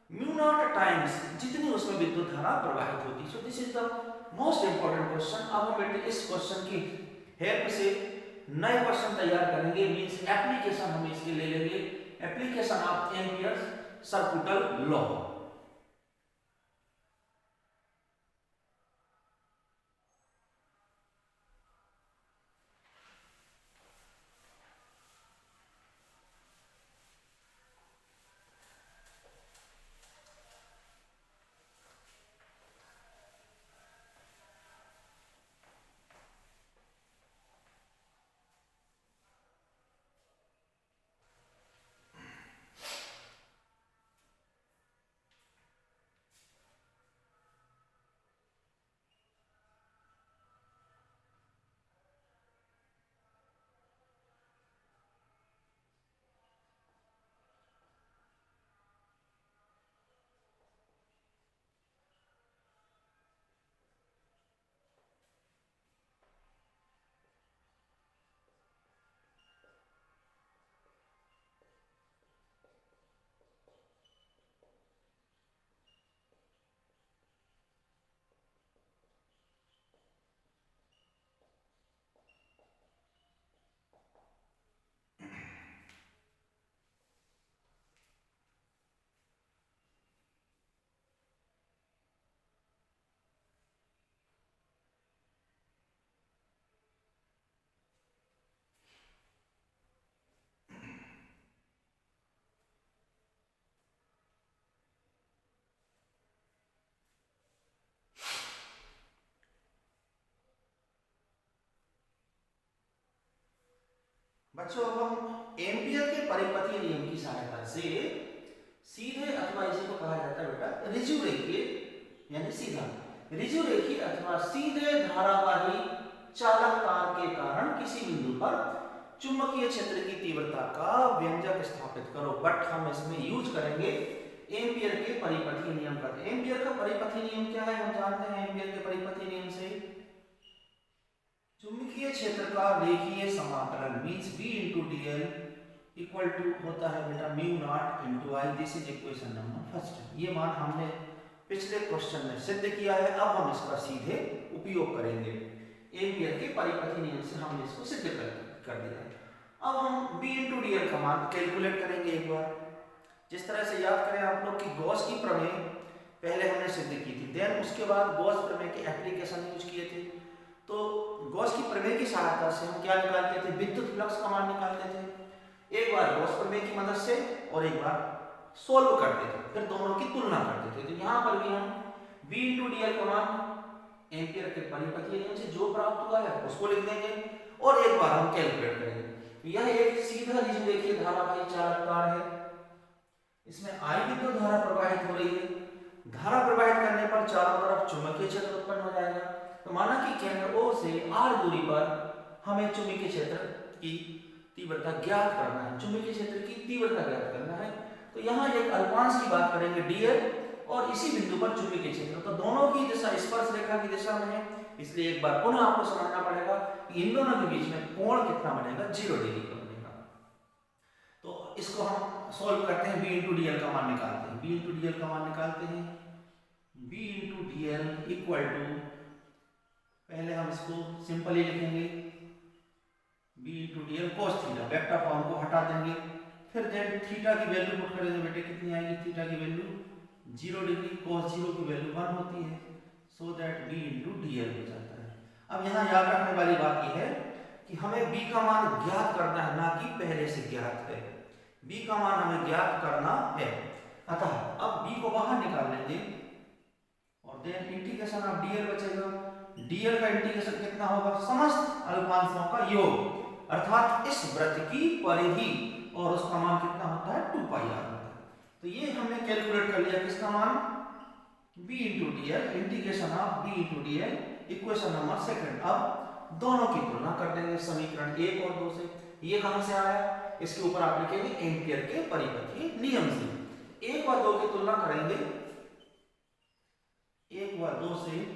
S1: म्यू नॉट टाइम्स जितनी उसमें विद्युत धारा प्रवाहित होती है। So this is the most important question. अब हम बेटे इस क्वेश्चन की हेल्प से नए क्वेश्चन तैयार करेंगे, मींस एप्लीकेशन हम इसके ले लेंगे, एप्लीकेशन ऑफ एम्पियर्स सर्कुटल लॉ। बच्चों अब हम एम्पियर के परिपथीय नियम की सहायता से सीधे अथवा इसी को कहा जाता है बेटा ऋजु रेखीय यानी सीधा ऋजु रेखीय अथवा सीधे धारावाही चालक तार के कारण किसी बिंदु पर चुंबकीय क्षेत्र की तीव्रता का व्यंजक स्थापित करो। बट हम इसमें यूज करेंगे एम्पियर के परिपथीय नियम का। एम्पियर का परिपथीय नियम क्या है हम जानते हैं। एम्पियर के परिपथीय नियम से चुंबकीय क्षेत्र का रेखीय समाकलन means B into dl equal to होता है बेटा mu not into I. This is equation number first. ये मान हमने पिछले क्वेश्चन में सिद्ध किया है। अब हम इसका सीधे उपयोग करेंगे। एम्पियर के परिपथीय नियम से हमने इसको सिद्ध कर दिया है। अब हम B into dl का मान कैलकुलेट करेंगे एक बार। जिस तरह से याद करें आप लोग कि गॉस की प्रमेय पहले हमने सिद्ध की थी, देन उसके बाद गॉस प्रमेय के एप्लीकेशन यूज किए थे। तो गॉस की प्रमेय की सहायता से हम क्या निकालते थे, विद्युत फ्लक्स का मान निकालते थे। एक बार गॉस प्रमेय की मदद से और एक बार सोल्व करते थे, फिर दोनों की तुलना करते थे। तो यहाँ पर भी हम B into dl का मान एम्पियर के परिपथीय नियम से जो प्राप्त हुआ है उसको लिख देंगे और एक बार हम कैलकुलेट करेंगे। यह एक सीधा ऋजु रेखीय धारावाही चालक तार है। इसमें I विद्युत धारा प्रवाहित हो रही है। धारा प्रवाहित करने पर चारों तरफ चुंबकीय क्षेत्र उत्पन्न हो जाएगा। तो माना कि केंद्र O से r दूरी पर हमें चुंबकीय क्षेत्र की तीव्रता ज्ञात करना है। चुंबकीय क्षेत्र की तीव्रता ज्ञात करना है। तो यहाँ एक अल्पांश की बात करेंगे dl और इसी बिंदु पर चुंबकीय क्षेत्र। तो दोनों की दिशा स्पर्श रेखा की दिशा में है, इसलिए एक बार पुनः आपको समझना पड़ेगा कि इन दोनों के बीच में कोण कितना बनेगा, 0 डिग्री का बनेगा। तो इसको हम सॉल्व करते हैं। B into dl का मान निकालते हैं। B into dl का मान निकालते हैं। B into dl equal to, पहले हम इसको सिंपली लिखेंगे B into dl cos थीटा, वेक्टर फॉर्म को हटा देंगे। फिर देन थीटा की वैल्यू पुट करेंगे बेटे, कितनी आएगी थीटा की वैल्यू 0 डिग्री, cos 0 की वैल्यू 1 होती है, so that B into dl हो जाता है। अब यहाँ याद रखने वाली बात यह है कि हमें B का मान ज्ञात करना है, ना कि पहले से ज्ञात है। B का मान हमें ज्ञात करना है। अतः अब B को बाहर निकाल लेंगे और देन इंटीग्रेशन ऑफ dl बचेगा। dl का इंटीग्रेशन कितना होगा, समस्त अल्पांशों का योग, अर्थात इस वृत्त की परिधि, और उसका मान कितना होता है 2 पाई r होता है। तो ये हमने कैलकुलेट कर लिया किसका मान, B into dl integration of B into dl equation number second. अब दोनों की तुलना कर देंगे समीकरण 1 और 2 से। ये कहां से आया, इसके ऊपर आप लिखेंगे एम्पियर के परिपथीय नियम से। 1 व 2 की तुलना करेंगे। 1 व 2 से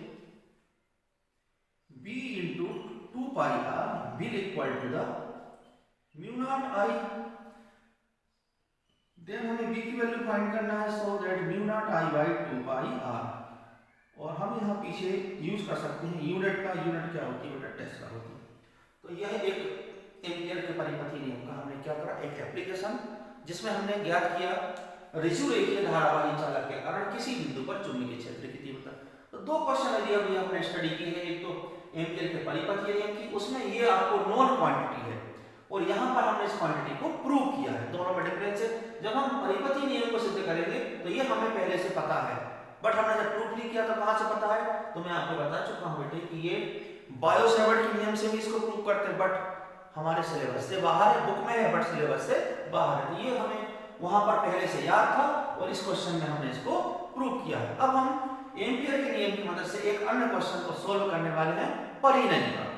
S1: B into 2 pi r will equal to the mu naught I। Then हमें B की वैल्यू फाइंड करना है, so that mu naught I by 2 pi r। और हम यहाँ पीछे यूज कर सकते हैं यूनिट का। यूनिट क्या होती है बेटा, टेस्ला होती है। तो यह एक एम्पियर के परिपथीय नियम का हमने क्या करा, एक एप्लीकेशन, जिसमें हमने ज्ञात किया ऋजु रेखीय धारावाही चालक के कारण किसी बिंदु पर चुंबकीय क्षेत्र की तीव्रता। तो दो क्वेश्चन यदि अभी हमने स्टडी की है, एक तो एम्पियर के परिपथीय नियम की, उसमें ये आपको नोन क्वांटिटी है और यहाँ पर हमने इस क्वांटिटी को प्रूव किया है। दोनों में डिफरेंस है। जब हम परिपथीय नियम को सिद्ध करेंगे तो ये हमें पहले से पता है, बट हमने जब प्रूफ नहीं किया तो कहां से पता है, तो मैं आपको बता चुका हूं बेटे कि ये बायो-सैवर्ट के नियम से भी इसको प्रूव करते हैं, बट हमारे सिलेबस से बाहर है। बुक में है बट सिलेबस से बाहर है। तो ये हमें वहां पर पहले से याद था और इस क्वेश्चन में हमने इसको प्रूव किया है। अब हम एम्पियर के नियम की मदद से एक अन्य क्वेश्चन को सोल्व करने वाले हैं, परिणय का।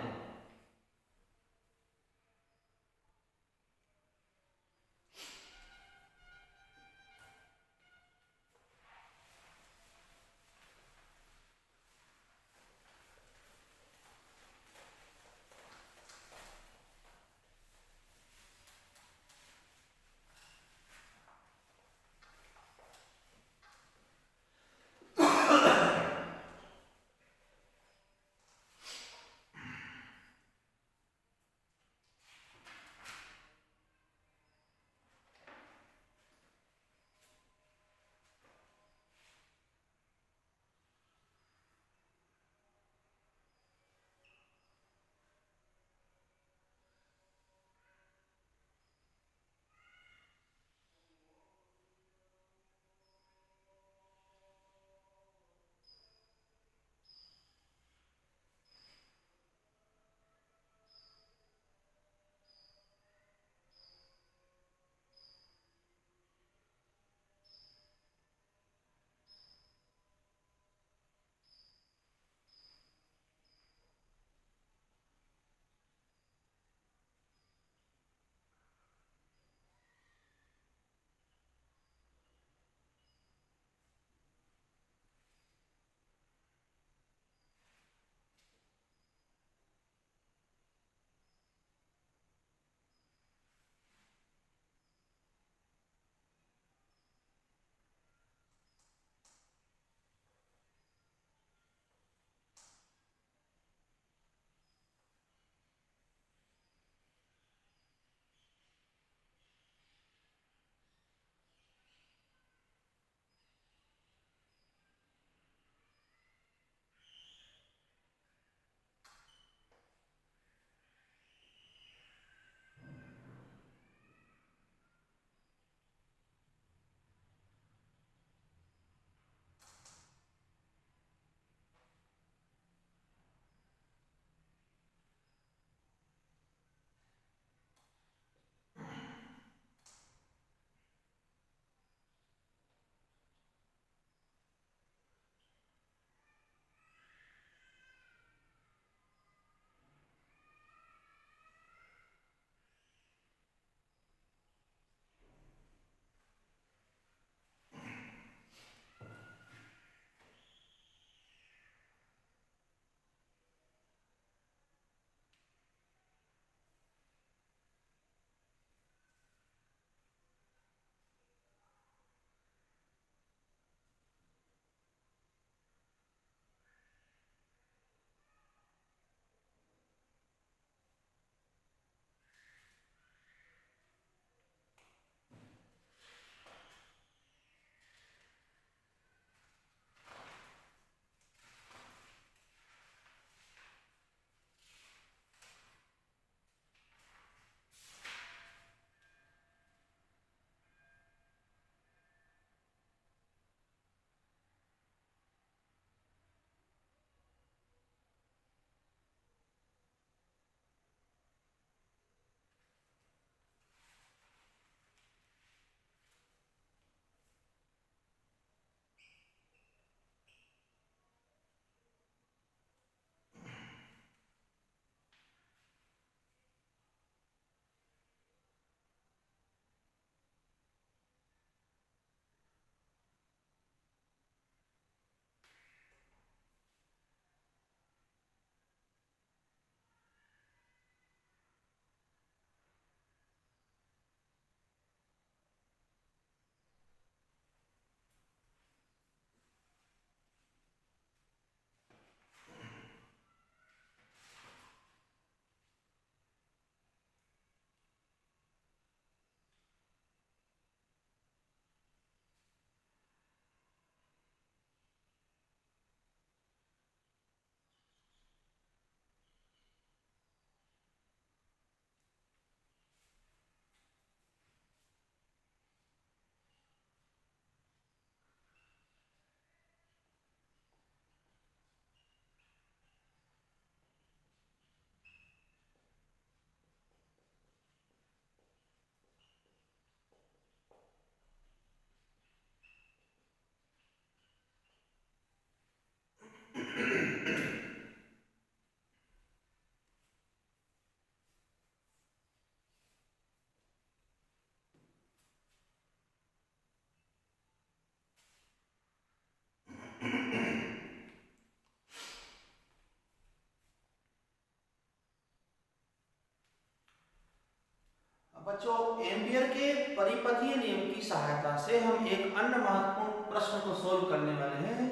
S1: बच्चों, एम्पियर के परिपथीय नियम की सहायता से हम एक अन्य महत्वपूर्ण प्रश्न को सोल्व करने वाले हैं।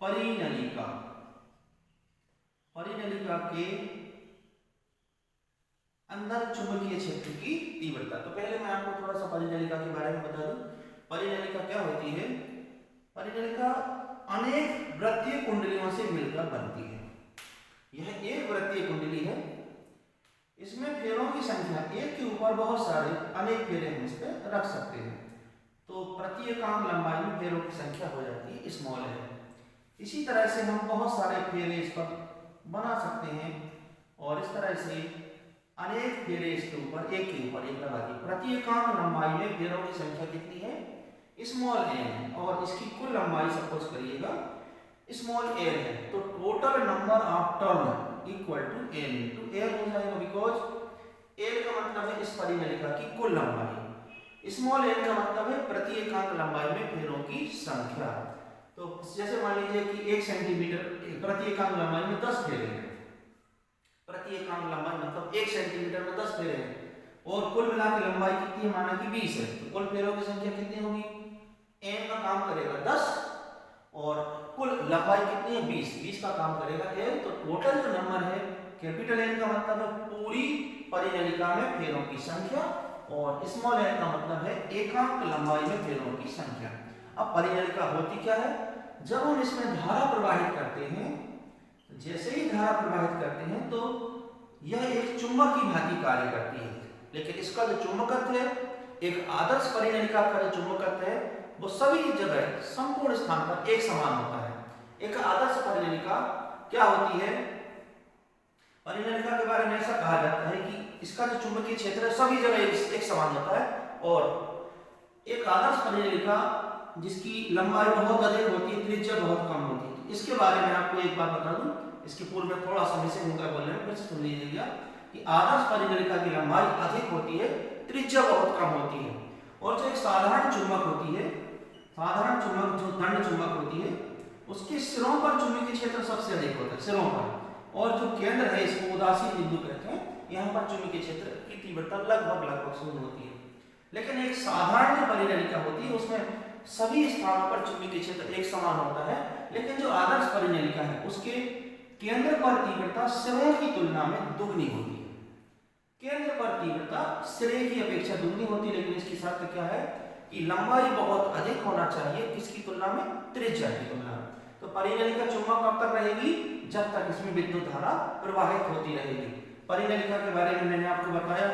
S1: परिनलिका। परिनलिका के अंदर चुंबकीय क्षेत्र की तीव्रता। तो पहले मैं आपको थोड़ा सा परिनलिका के बारे में बता दूं। परिनलिका क्या होती है? परिनलिका अनेक वृत्तीय कुंडलियों से मिलकर बनती है। यह एक वृत्तीय कुंडली है। इसमें फेरों की संख्या एक के ऊपर बहुत सारे अनेक फेरे हम इस पर रख सकते हैं। तो प्रति एकांक लंबाई में फेरों की संख्या हो जाती है स्मॉल है। इसी तरह से हम बहुत सारे फेरे इस पर बना सकते हैं और इस तरह से अनेक फेरे इसके ऊपर एक के ऊपर एक लगा दिए। प्रति एकांक लंबाई में फेरों की संख्या कितनी है? स्मॉल एन है और इसकी कुल लंबाई सपोज करिएगा स्मॉल एन है। तो total number of turn equal to n into l हो जाएगा, बिकॉज एल का मतलब है इस परिनलिका की कुल लंबाई, स्मॉल एन का मतलब है प्रति एकांक लंबाई में फेरों की संख्या। तो जैसे मान लीजिए कि 1 सेंटीमीटर प्रति एकांक लंबाई में 10 फेरे हैं। प्रति एकांक लंबाई मतलब 1 सेंटीमीटर में 10 फेरे हैं और कुल मिला के लंबाई कितनी है? माना कि 20 है। तो कुल फेरों की संख्या कितनी होगी? एन का काम करेगा 10 और कुल लंबाई कितनी है? 20 का काम करेगा एल। तो टोटल जो नंबर है कैपिटल एन का मतलब है पूरी परिनलिका में फेरों की संख्या और स्मॉल एन का मतलब है एकांक लंबाई में फेरों की संख्या। अब परिनलिका होती क्या है? जब हम इसमें धारा प्रवाहित करते हैं, जैसे ही धारा प्रवाहित करते हैं तो यह एक चुंबक की भांति कार्य करती है। लेकिन इसका जो चुंबकत्व है, एक आदर्श परिनलिका का जो चुंबकत्व है वो सभी जगह संपूर्ण स्थान पर एक समान होता है। एक आदर्श परिनलिका क्या होती है? परिनलिका के बारे में ऐसा कहा जाता है कि इसका जो चुंबकीय क्षेत्र है सभी जगह एक समान होता है और एक आदर्श परिनलिका जिसकी लंबाई बहुत अधिक होती है, त्रिज्या बहुत कम होती है। तो इसके बारे में आपको एक बात बता दूं, इसके पूर्व में थोड़ा सा मिसिंग होकर बोलने में, फिर से सुन लीजिएगा कि आदर्श परिनलिका की लंबाई अधिक होती है, त्रिज्या बहुत कम होती है और जो एक साधारण चुंबक होती है, साधारण चुंबक जो दंड चुंबक होती है, उसके सिरों पर चुंबकीय क्षेत्र सबसे अधिक होता है, सिरों पर। और जो केंद्र है इसको उदासीन बिंदु कहते हैं, यहाँ पर चुंबकीय क्षेत्र की तीव्रता लगभग शून्य होती है। लेकिन एक साधारण जो परिनलिका होती है उसमें सभी स्थानों पर चुंबकीय क्षेत्र एक समान होता है। लेकिन जो आदर्श परिनलिका है उसके केंद्र पर तीव्रता सिरों की तुलना में दुगनी होती है। केंद्र पर तीव्रता सिरे की अपेक्षा दुगनी होती है, लेकिन इसकी शर्त क्या है कि लंबाई बहुत अधिक होना चाहिए, किसकी तुलना में? त्रिज्या की तुलना में। तो परिनलिका चुंबक कब तक रहेगी? जब तक इसमें विद्युत धारा प्रवाहित होती रहेगी। परिनलिका के बारे में मैंने आपको बताया,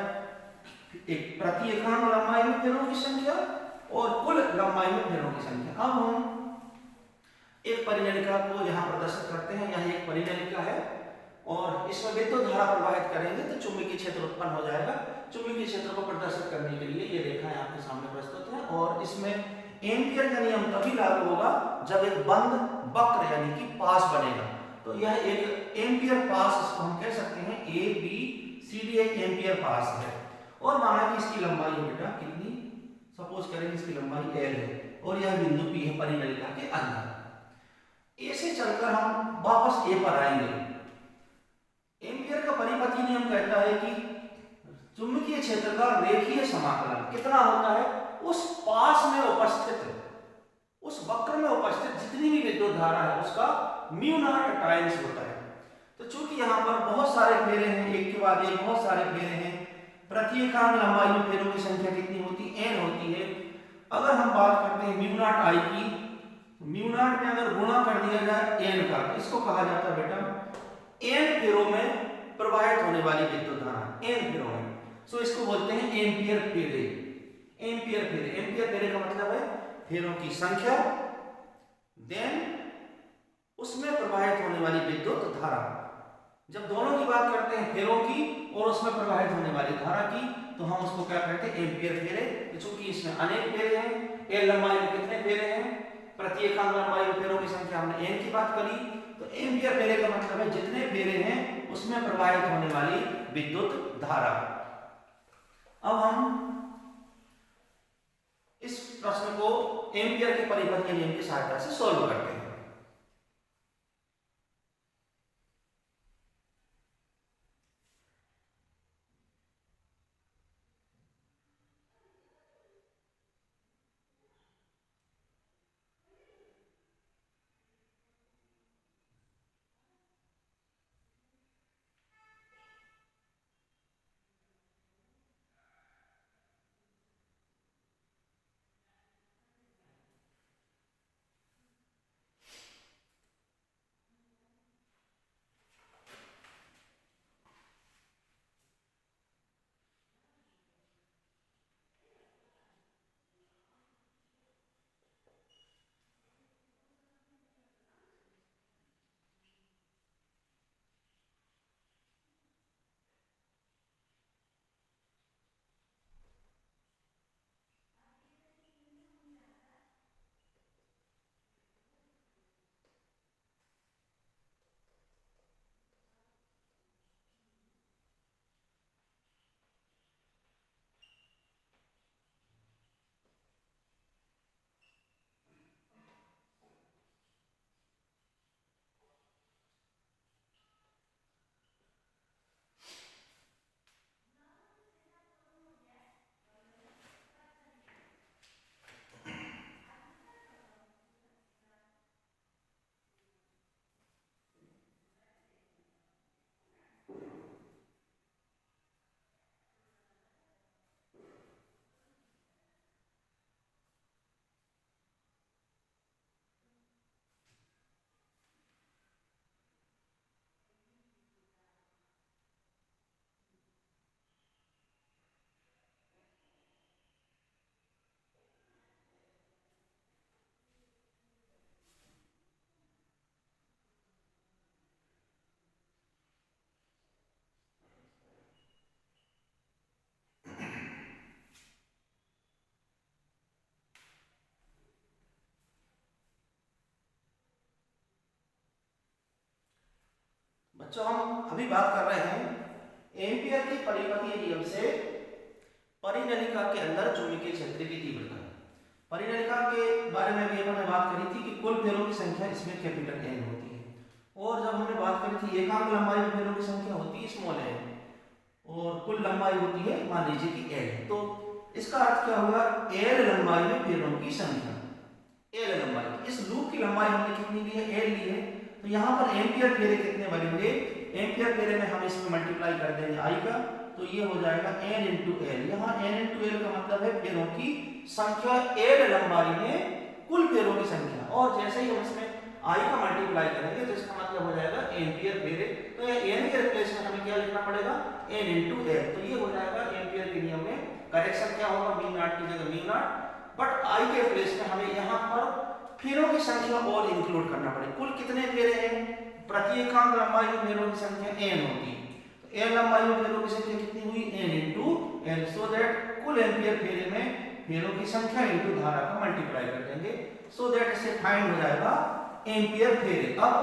S1: एक प्रति एकांक लंबाई में फेरों की संख्या और कुल लंबाई में फेरों की संख्या। अब हम एक परिनलिका को यहाँ प्रदर्शित करते हैं। यहाँ एक परिनलिका है और इसमें विद्युत धारा प्रवाहित करेंगे तो चुंबकीय क्षेत्र उत्पन्न हो जाएगा। चुंबकीय क्षेत्र को प्रदर्शित करने के लिए ये रेखाएं आपके सामने प्रस्तुत है और इसमें एम्पियर का नियम तभी लागू होगा जब एक बंद वक्र यानी कि पास बनेगा। तो यह एक एम्पियर पास, इसको हम कह सकते हैं ए बी सी डी एक एम्पियर पास है। और माना कि इसकी लंबाई है बेटा कितनी? सपोज करें इसकी लंबाई एल है और यह बिंदु पी है परिनलिका के अंदर। ए से चलकर हम वापस ए पर आएंगे। एम्पियर का परिपथी नियम कहता है कि चुंबकीय क्षेत्र का रेखीय समाकलन कितना होता है? उस पास में उपस्थित, उस वक्र में उपस्थित जितनी भी विद्युत धारा है उसका म्यू नॉट टाइम्स होता है। तो चूंकि यहाँ पर बहुत सारे फेरे हैं, एक के बाद एक बहुत सारे फेरे हैं, प्रति एकांक लंबाई में फेरों की संख्या कितनी होती? एन होती है। अगर हम बात करते हैं म्यू नॉट आई की, म्यू नॉट में अगर गुणा कर दिया जाए एन का, तो इसको कहा जाता है बेटा एन फेरों में प्रवाहित होने वाली विद्युत धारा, एन फेरों में। सो इसको बोलते हैं एम्पियर फेरे। एम्पियर फेरे, एम्पियर फेरे का मतलब है फेरों की संख्या देन उसमें प्रवाहित होने वाली विद्युत धारा। जब दोनों की बात करते हैं, फेरों की और उसमें प्रवाहित होने वाली धारा की, तो हम उसको क्या कहते हैं? एम्पियर फेरे। क्योंकि इसमें अनेक फेरे हैं, एल लंबाई में कितने फेरे हैं? प्रति एकांक लंबाई में फेरों की संख्या हमने एन की बात करी, तो एम्पियर फेरे का मतलब है जितने फेरे हैं उसमें प्रवाहित होने वाली विद्युत धारा। अब हम इस प्रश्न को एम्पियर के परिपथीय नियम की सहायता से सॉल्व करते हैं। बच्चों हम अभी बात कर रहे हैं एम्पियर के परिपथीय नियम से परिनलिका के अंदर चुंबकीय क्षेत्र की तीव्रता। परिनलिका के बारे में भी हमने बात करी थी कि कुल फेरों की संख्या इसमें कैपिटल एन होती है, और जब हमने बात करी थी एकांक लंबाई में फेरों की संख्या होती है स्मॉल एन, और कुल लंबाई होती है मान लीजिए कि एल। तो इसका अर्थ क्या हुआ, एल लंबाई में फेरों की संख्या, एल लंबाई, इस लूप की लंबाई हमने कितनी ली है, एल ली है। तो यहाँ पर एम्पियर फेरे कितने बनेंगे, एम्पियर फेरे में हम इसमें मल्टीप्लाई कर देंगे आई का, तो ये हो जाएगा n इंटू एल। यहाँ n इंटू एल का मतलब है फेरों की संख्या एल लंबाई में कुल फेरों की संख्या, और जैसे ही हम इसमें i का मल्टीप्लाई करेंगे तो इसका मतलब हो जाएगा एम्पियर फेरे। तो ये n के रिप्लेस में हमें क्या लिखना पड़ेगा, n इंटू एल। तो ये हो जाएगा एम्पियर के नियम में करेक्शन क्या होगा, मी नॉट की जगह मी नॉट, बट i के रिप्लेस में हमें यहाँ पर फेरों की संख्या और इंक्लूड करना पड़ेगा। कुल कितने फेरे हैं, प्रति एकांक लंबाई में फेरों की संख्या n होती है, तो n लंबाई में फेरों की संख्या कितनी हुई, n into L, so that कुल एम्पियर फेरे में फेरों की संख्या इंटू धारा का मल्टीप्लाई कर देंगे, सो दैट इससे फाइंड हो जाएगा एम्पियर फेरे। अब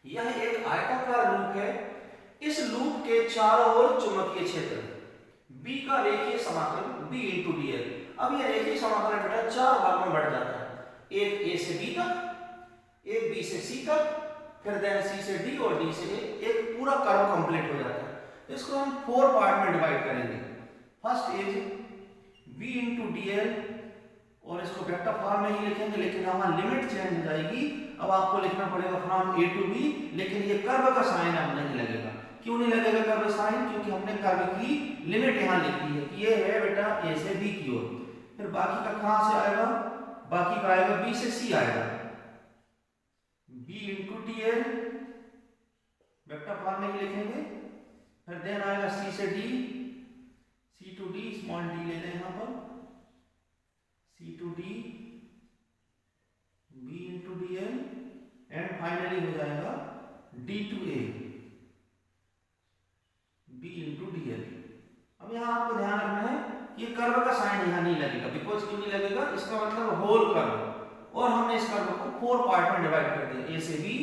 S1: यह एक आयताकार लूप है, इस लूप के चारों ओर चुंबकीय क्षेत्र B का रेखीय समाकल B इंटू dl। अब यह रेखीय समाकल बेटा चार भाग में बढ़ जाता है, एक A से B तक, एक B से C तक, फिर देन C से D और D से A, एक पूरा कर्व कंप्लीट हो जाता है। इसको हम 4 पार्ट में डिवाइड करेंगे। First is B into dl, और इसको वेक्टर फॉर्म में ही लिखेंगे, लेकिन हमारा लिमिट चेंज हो जाएगी। अब आपको लिखना पड़ेगा फ्रॉम A टू B, लेकिन ये कर्व का साइन अब नहीं लगेगा। क्यों नहीं लगेगा कर्व साइन, क्योंकि हमने कर्व की लिमिट यहाँ लिख दी है कि ये है बेटा A से B की ओर। फिर बाकी का कहां से आएगा, बाकी का आएगा B से C आएगा, B into dl vector form में ही लिखेंगे। फिर देन आएगा C से D, C to D, small d ले लें यहाँ पर, C to D, B into dl, and finally हो जाएगा D to A, B into dl। अब यहाँ आपको ध्यान रखना है कि ये कर्व का साइन यहाँ नहीं लगेगा, बिकॉज क्यों नहीं लगेगा, इसका मतलब होल कर्व, और हमने इस कर्व को 4 पार्ट में डिवाइड कर दिया, A से B,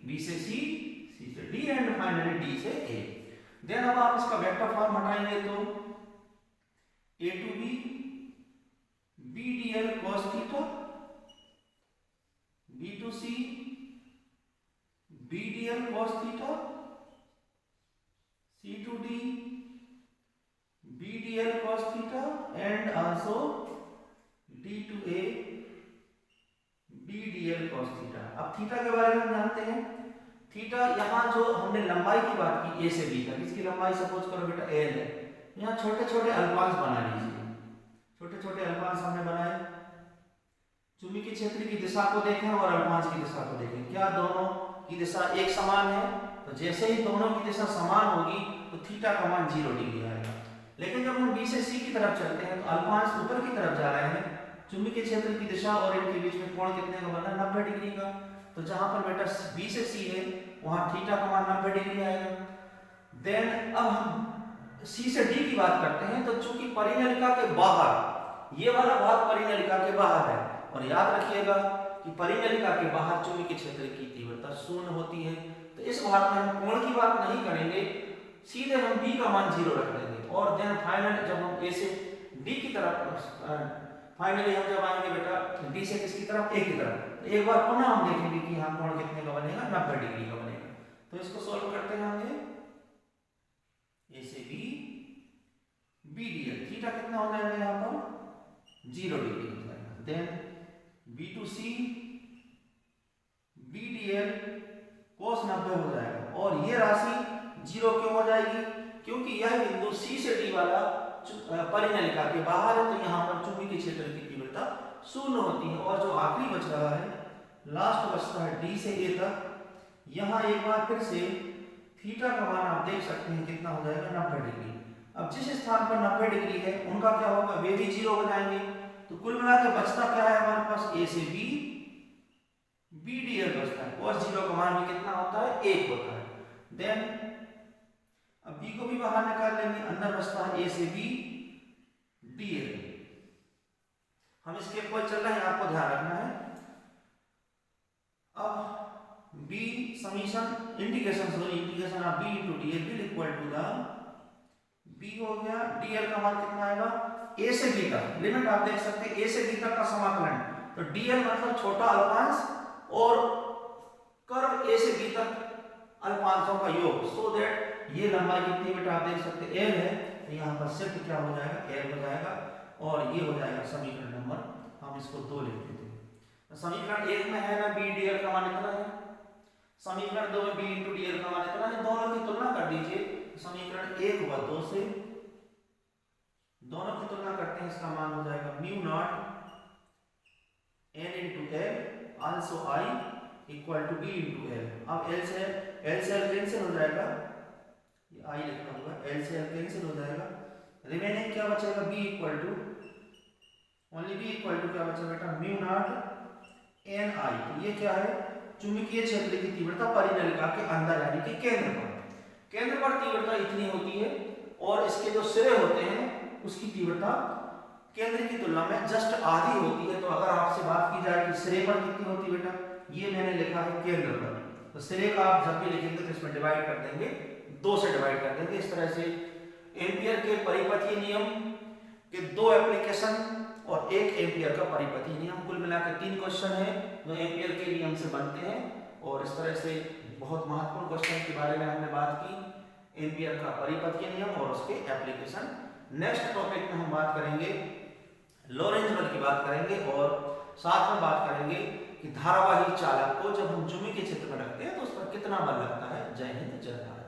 S1: B से C, C से D एंड फाइनली D से A। देन अब आप इसका वेक्टर फॉर्म हटाएंगे तो A to B, B dl cos theta, B to C, B dl cos theta, C to D, B dl cos theta, and also D to A, B dl cos theta। अब theta के बारे में हम जानते हैं, theta यहाँ जो हमने लंबाई की बात की A से B तक, इसकी लंबाई सपोज करो बेटा L है, यहाँ छोटे छोटे अल्पांश बना लीजिए। छोटे छोटे अल्पांश हमने बनाए, चुंबकीय क्षेत्र की दिशा को देखें और अल्पांश की दिशा को देखें, क्या दोनों की दिशा एक समान है, तो जैसे ही दोनों की दिशा समान होगी तो थीटा का मान 0 डिग्री आएगा। लेकिन जब हम B से C की तरफ चलते हैं तो अल्पांश ऊपर की तरफ जा रहे हैं, चुंबकीय क्षेत्र की दिशा और इनके बीच में कोण कितने का बना, 90 डिग्री का। तो जहां पर बेटा B से C है वहां थीटा का मान 90 डिग्री आएगा। देन अब हम C से D की बात करते हैं, तो चूंकि परिनलिका के बाहर ये वाला भाग परिनलिका के बाहर है, और याद रखिएगा कि परिनलिका के बाहर चुंबकीय क्षेत्र की तीव्रता 0 होती है। तो इस भाग में हम कोण की बात नहीं करेंगे, सीधे हम B का मान 0 रख देंगे, और देन फाइनल जब हम A से D की तरफ फाइनली हम जब आएंगे बेटा D से किसकी तरफ, A की तरफ, तो एक बार पुनः हम देखेंगे कि यहाँ कोण कितने का बनेगा, 90 डिग्री का बनेगा। तो इसको सॉल्व करते हैं हम, A से B, B dl, थीटा कितना हो जाएगा यहाँ पर 0 डिग्री हो जाएगा। Then B to C, B dl cos 90 हो जाएगा, और ये राशि 0 क्यों हो जाएगी, क्योंकि यह बिंदु C से D वाला परिनलिका के बाहर है, तो यहाँ पर चुंबकीय क्षेत्र की तीव्रता 0 होती है। और जो आखिरी बच रहा है, लास्ट बचता है D से A तक, यहाँ एक बार फिर से थीटा का मान आप देख सकते हैं कितना हो जाएगा, 90 डिग्री। अब जिस स्थान पर 90 डिग्री है उनका क्या होगा, वे भी 0 हो जाएंगे। तो कुल मिलाकर बचता क्या है हमारे पास, A से B, B dl बचता है, और 0 का मान भी कितना होता है, 1 होता है। देन अब B को भी बाहर निकाल लेंगे, अंदर बचता है A से B dl। हम स्केप पर चल रहे हैं, आपको ध्यान रखना है। अब B summation integration of B into dl will equal to the B हो गया, dl का मान कितना आएगा a से b तक, लिमिट आप देख सकते हैं a से b तक का समाकलन, तो dl मतलब छोटा अल्पांश और कर्व a से b तक अल्पांशों का योग, सो दैट ये लंबाई कितनी बेटा आप देख सकते हैं l है, तो यहाँ पर सिर्फ क्या हो जाएगा l हो जाएगा, और ये हो जाएगा समीकरण नंबर, हम इसको 2 लिख देते हैं। तो समीकरण 1 में है ना b dl का मान इतना है, समीकरण 2 में b into dl का मान इतना है, दोनों की तुलना कर दीजिए, समीकरण 1 व 2 से दोनों की तुलना करते हैं, इसका मान हो जाएगा mu naught n into l also I equal to b into l। अब l से l कैंसिल हो जाएगा, ये I लिखा हुआ l से l कैंसिल हो जाएगा, रिमेनिंग क्या बचेगा b equal to only b equal to क्या बचेगा बेटा म्यू नॉट n I। तो ये क्या है, चुंबकीय क्षेत्र की तीव्रता परिनलिका के अंदर यानी कि केंद्र पर तीव्रता इतनी होती है, और इसके जो सिरे होते हैं उसकी तीव्रता केंद्र की तुलना में जस्ट आधी होती है। तो अगर आपसे बात की जाए कि सिरे पर कितनी होती है बेटा, ये मैंने लिखा है केंद्र पर, तो सिरे का आप जब भी लिखेंगे तो इसमें डिवाइड कर देंगे, 2 से डिवाइड कर देंगे। इस तरह से एम्पियर के परिपथीय नियम के 2 एप्लीकेशन और 1 एम्पियर का परिपथीय नियम, कुल मिलाकर 3 क्वेश्चन है जो एम्पियर के नियम से बनते हैं। और इस तरह से बहुत महत्वपूर्ण क्वेश्चन के बारे में हमने बात की, एम्पियर का परिपथीय नियम और उसके एप्लीकेशन। नेक्स्ट टॉपिक में हम बात करेंगे लॉरेंज बल की बात करेंगे, और साथ में बात करेंगे कि धारावाही चालक को जब हम चुंबकीय क्षेत्र में रखते हैं तो उस पर कितना बल लगता है। जय हिंद, जय भारत।